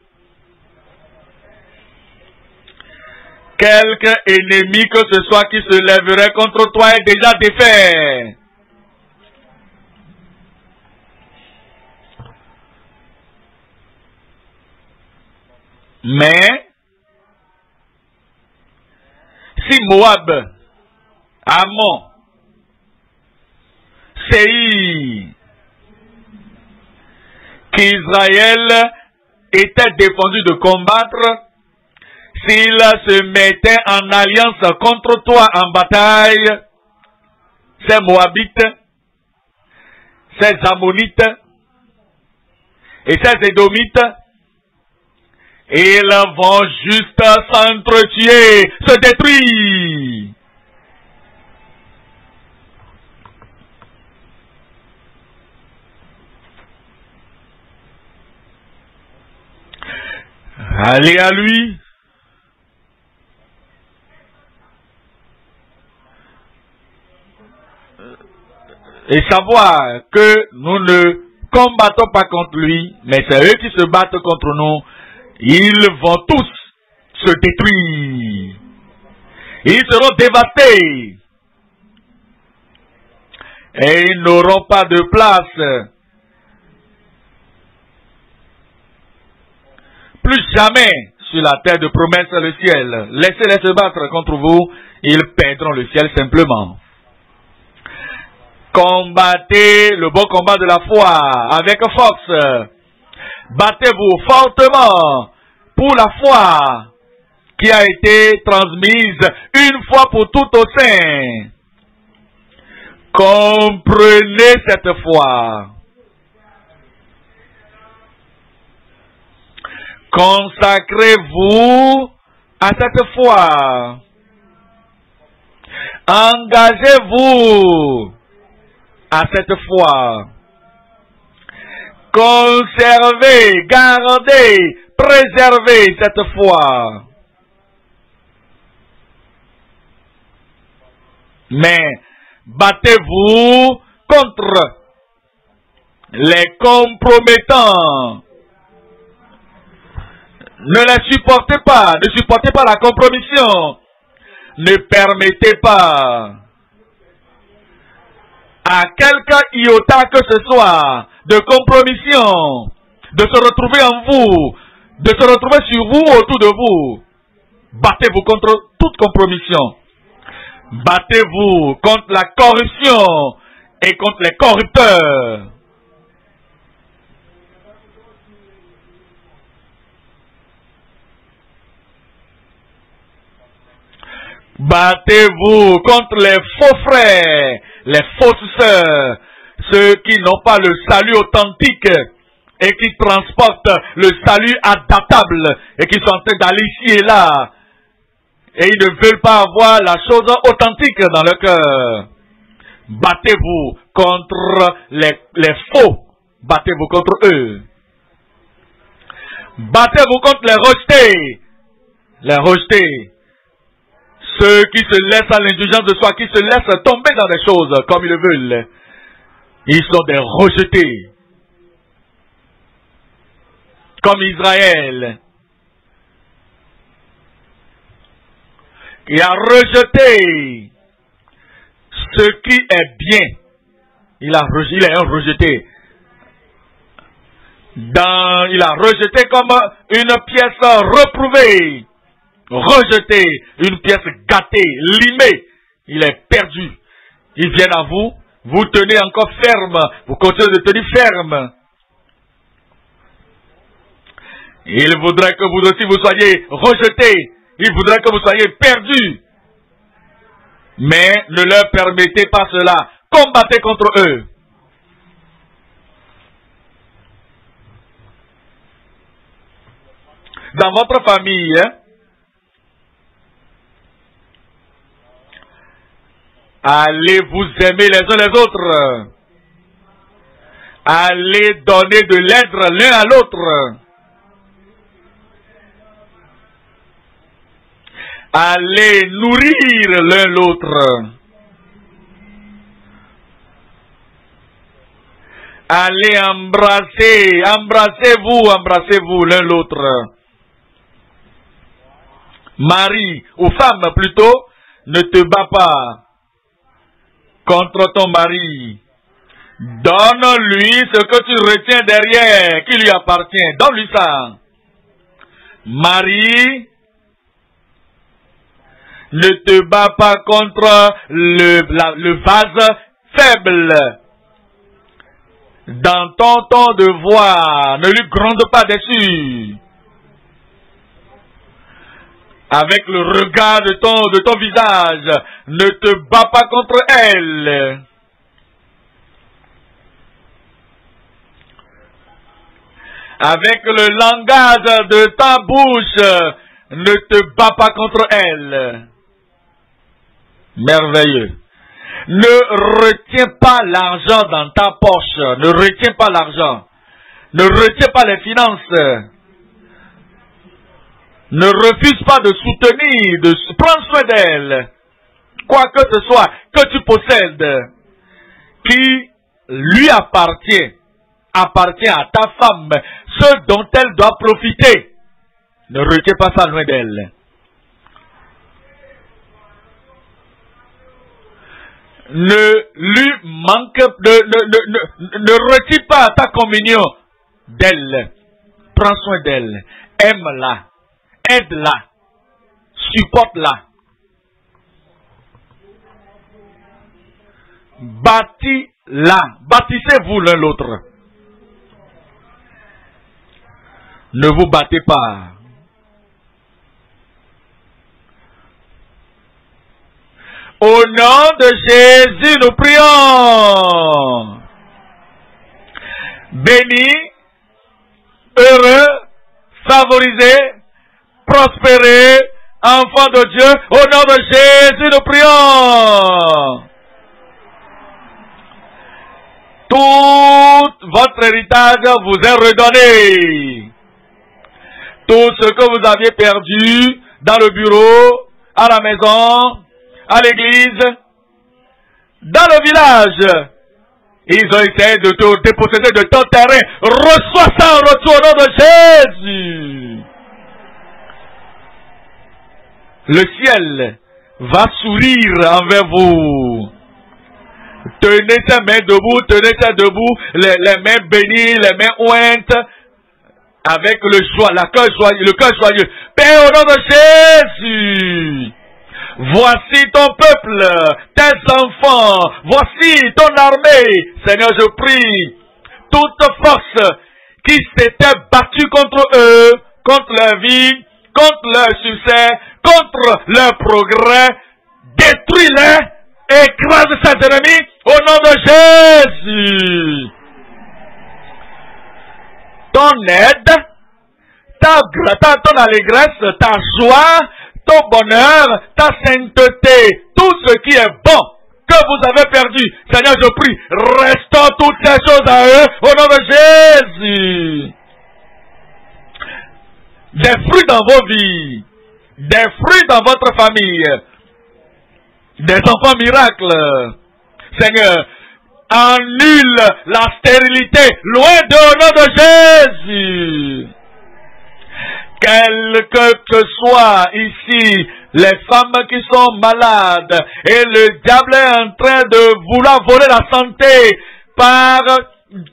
quelque ennemi que ce soit qui se lèverait contre toi est déjà défait. Mais, si Moab, Ammon, Séir, qu'Israël était défendu de combattre, s'il se mettait en alliance contre toi en bataille, ces Moabites, ces Ammonites et ces Édomites, ils vont juste s'entretuer, se détruire. Allez à lui. Et savoir que nous ne combattons pas contre lui, mais c'est eux qui se battent contre nous. Ils vont tous se détruire. Ils seront dévastés. Et ils n'auront pas de place. Plus jamais sur la terre de promesse le ciel. Laissez-les se battre contre vous. Ils perdront le ciel simplement. Combattez le bon combat de la foi avec force. Battez-vous fortement pour la foi qui a été transmise une fois pour toutes au sein. Comprenez cette foi. Consacrez-vous à cette foi. Engagez-vous à cette foi. Conservez, gardez, préservez cette foi. Mais battez-vous contre les compromettants. Ne les supportez pas, ne supportez pas la compromission. Ne permettez pas à quelque iota que ce soit de compromission de se retrouver en vous, de se retrouver sur vous, autour de vous. Battez-vous contre toute compromission. Battez-vous contre la corruption et contre les corrupteurs. Battez-vous contre les faux frères, les fausses sœurs, ceux qui n'ont pas le salut authentique et qui transportent le salut adaptable et qui sont en train d'aller ici et là. Et ils ne veulent pas avoir la chose authentique dans leur cœur. Battez-vous contre les faux. Battez-vous contre eux. Battez-vous contre les rejetés. Les rejetés. Ceux qui se laissent à l'indulgence de soi, qui se laissent tomber dans des choses comme ils le veulent. Ils sont des rejetés. Comme Israël, qui a rejeté ce qui est bien. Il est un rejeté. Il a rejeté comme une pièce reprouvée. Rejeté, une pièce gâtée, limée. Il est perdu. Ils viennent à vous, vous tenez encore ferme, vous continuez de tenir ferme. Il voudrait que vous aussi vous soyez rejetés. Il voudrait que vous soyez perdus. Mais ne leur permettez pas cela. Combattez contre eux. Dans votre famille, allez vous aimer les uns les autres. Allez donner de l'aide l'un à l'autre. Allez nourrir l'un l'autre. Allez embrassez-vous l'un l'autre. Mari ou femme plutôt, ne te bats pas contre ton mari. Donne-lui ce que tu retiens derrière, qui lui appartient. Donne-lui ça. Mari, ne te bats pas contre le vase faible. Dans ton ton de voix, ne lui gronde pas dessus. Avec le regard de ton visage, ne te bats pas contre elle. Avec le langage de ta bouche, ne te bats pas contre elle. Merveilleux. Ne retiens pas l'argent dans ta poche. Ne retiens pas l'argent. Ne retiens pas les finances. Ne refuse pas de soutenir, de prendre soin d'elle. Quoi que ce soit que tu possèdes, qui lui appartient à ta femme, ce dont elle doit profiter. Ne retiens pas ça loin d'elle. Ne lui manque, ne retire pas ta communion d'elle. Prends soin d'elle. Aime-la. Aide-la. Supporte-la. Bâtis-la. Bâtissez-vous l'un l'autre. Ne vous battez pas. Au nom de Jésus, nous prions. Béni, heureux, favorisé, prospéré, enfant de Dieu, au nom de Jésus, nous prions. Tout votre héritage vous est redonné. Tout ce que vous aviez perdu dans le bureau, à la maison, à l'église, dans le village, ils ont essayé de te déposséder de ton terrain. Reçois ça en retour au nom de Jésus. Le ciel va sourire envers vous. Tenez tes mains debout, les mains bénies, les mains ointes, avec le cœur joyeux. Père, au nom de Jésus, voici ton peuple, tes enfants, voici ton armée. Seigneur, je prie, toute force qui s'était battue contre eux, contre leur vie, contre leur succès, contre leur progrès, détruis-les, écrase ses ennemis au nom de Jésus. Ton aide, ton allégresse, ta joie, ton bonheur, ta sainteté, tout ce qui est bon que vous avez perdu, Seigneur, je prie, restaure toutes ces choses à eux au nom de Jésus. Des fruits dans vos vies, des fruits dans votre famille, des enfants miracles. Seigneur, annule la stérilité loin de au nom de Jésus. Quel que soit ici, les femmes qui sont malades et le diable est en train de vouloir voler la santé par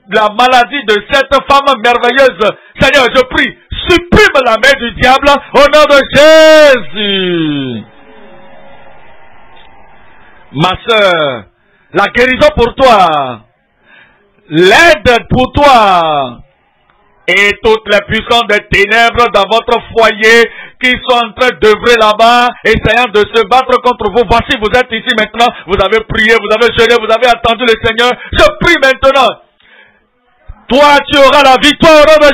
la maladie de cette femme merveilleuse. Seigneur, je prie, supprime la main du diable au nom de Jésus. Ma soeur, la guérison pour toi, l'aide pour toi, et toutes les puissances des ténèbres dans votre foyer qui sont en train d'œuvrer là-bas, essayant de se battre contre vous. Voici, vous êtes ici maintenant, vous avez prié, vous avez jeûné, vous avez attendu le Seigneur. Je prie maintenant. Toi, tu auras la victoire au nom de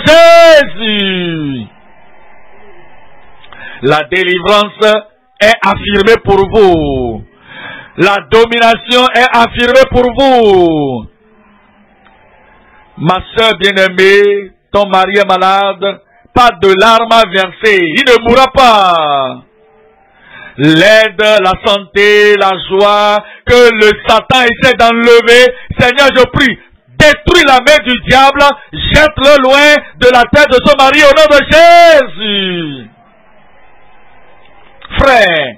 Jésus. La délivrance est affirmée pour vous. La domination est affirmée pour vous. Ma soeur bien-aimée, ton mari est malade, pas de larmes à verser, il ne mourra pas. L'aide, la santé, la joie que le Satan essaie d'enlever, Seigneur, je prie, détruis la main du diable, jette-le loin de la tête de son mari au nom de Jésus. Frère,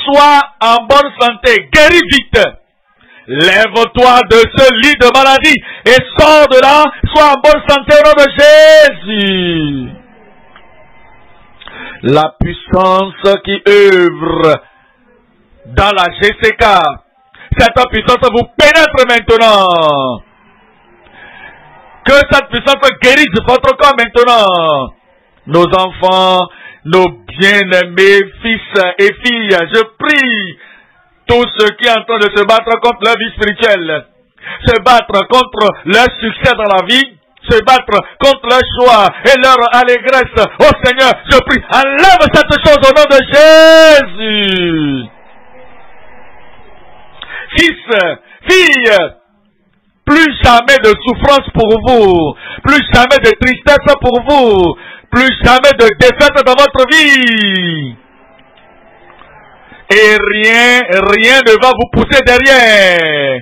sois en bonne santé, guéris vite. Lève-toi de ce lit de maladie et sors de là, sois en bonne santé au nom de Jésus. La puissance qui œuvre dans la GCK, cette puissance vous pénètre maintenant. Que cette puissance guérisse votre corps maintenant. Nos enfants, nos bien-aimés fils et filles, je prie, tous ceux qui sont en train de se battre contre leur vie spirituelle, se battre contre leur succès dans la vie, se battre contre leur joie et leur allégresse. Oh Seigneur, je prie, enlève cette chose au nom de Jésus. Fils, filles, plus jamais de souffrance pour vous, plus jamais de tristesse pour vous, plus jamais de défaite dans votre vie. Et rien ne va vous pousser derrière.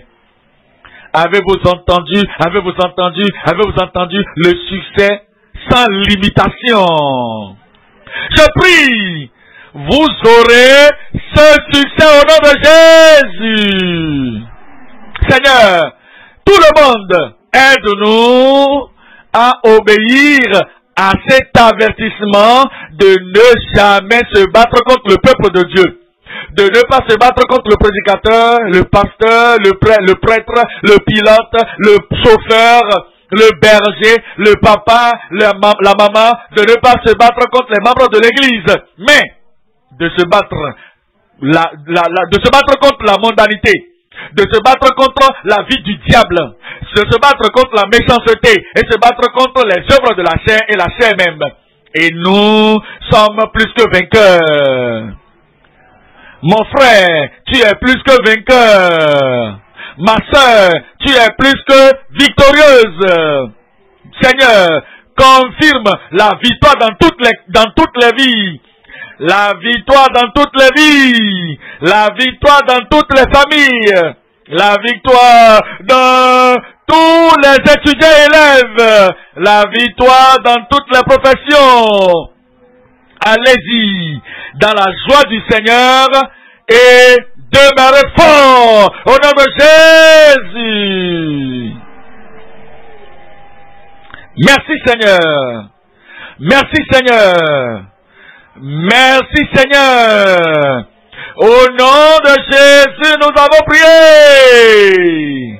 Avez-vous entendu le succès sans limitation? Je prie, vous aurez ce succès au nom de Jésus. Seigneur, tout le monde, aide-nous à obéir à cet avertissement de ne jamais se battre contre le peuple de Dieu. De ne pas se battre contre le prédicateur, le pasteur, le prêtre, le pilote, le chauffeur, le berger, le papa, la maman, de ne pas se battre contre les membres de l'église, mais de se battre, de se battre contre la mondanité, de se battre contre la vie du diable, de se battre contre la méchanceté et se battre contre les œuvres de la chair et la chair même. Et nous sommes plus que vainqueurs. Mon frère, tu es plus que vainqueur. Ma soeur, tu es plus que victorieuse. Seigneur, confirme la victoire dans toutes les vies. La victoire dans toutes les vies. La victoire dans toutes les familles. La victoire dans tous les étudiants et élèves. La victoire dans toutes les professions. Allez-y dans la joie du Seigneur et demeurez fort au nom de Jésus. Merci Seigneur. Merci Seigneur. Merci Seigneur. Au nom de Jésus, nous avons prié.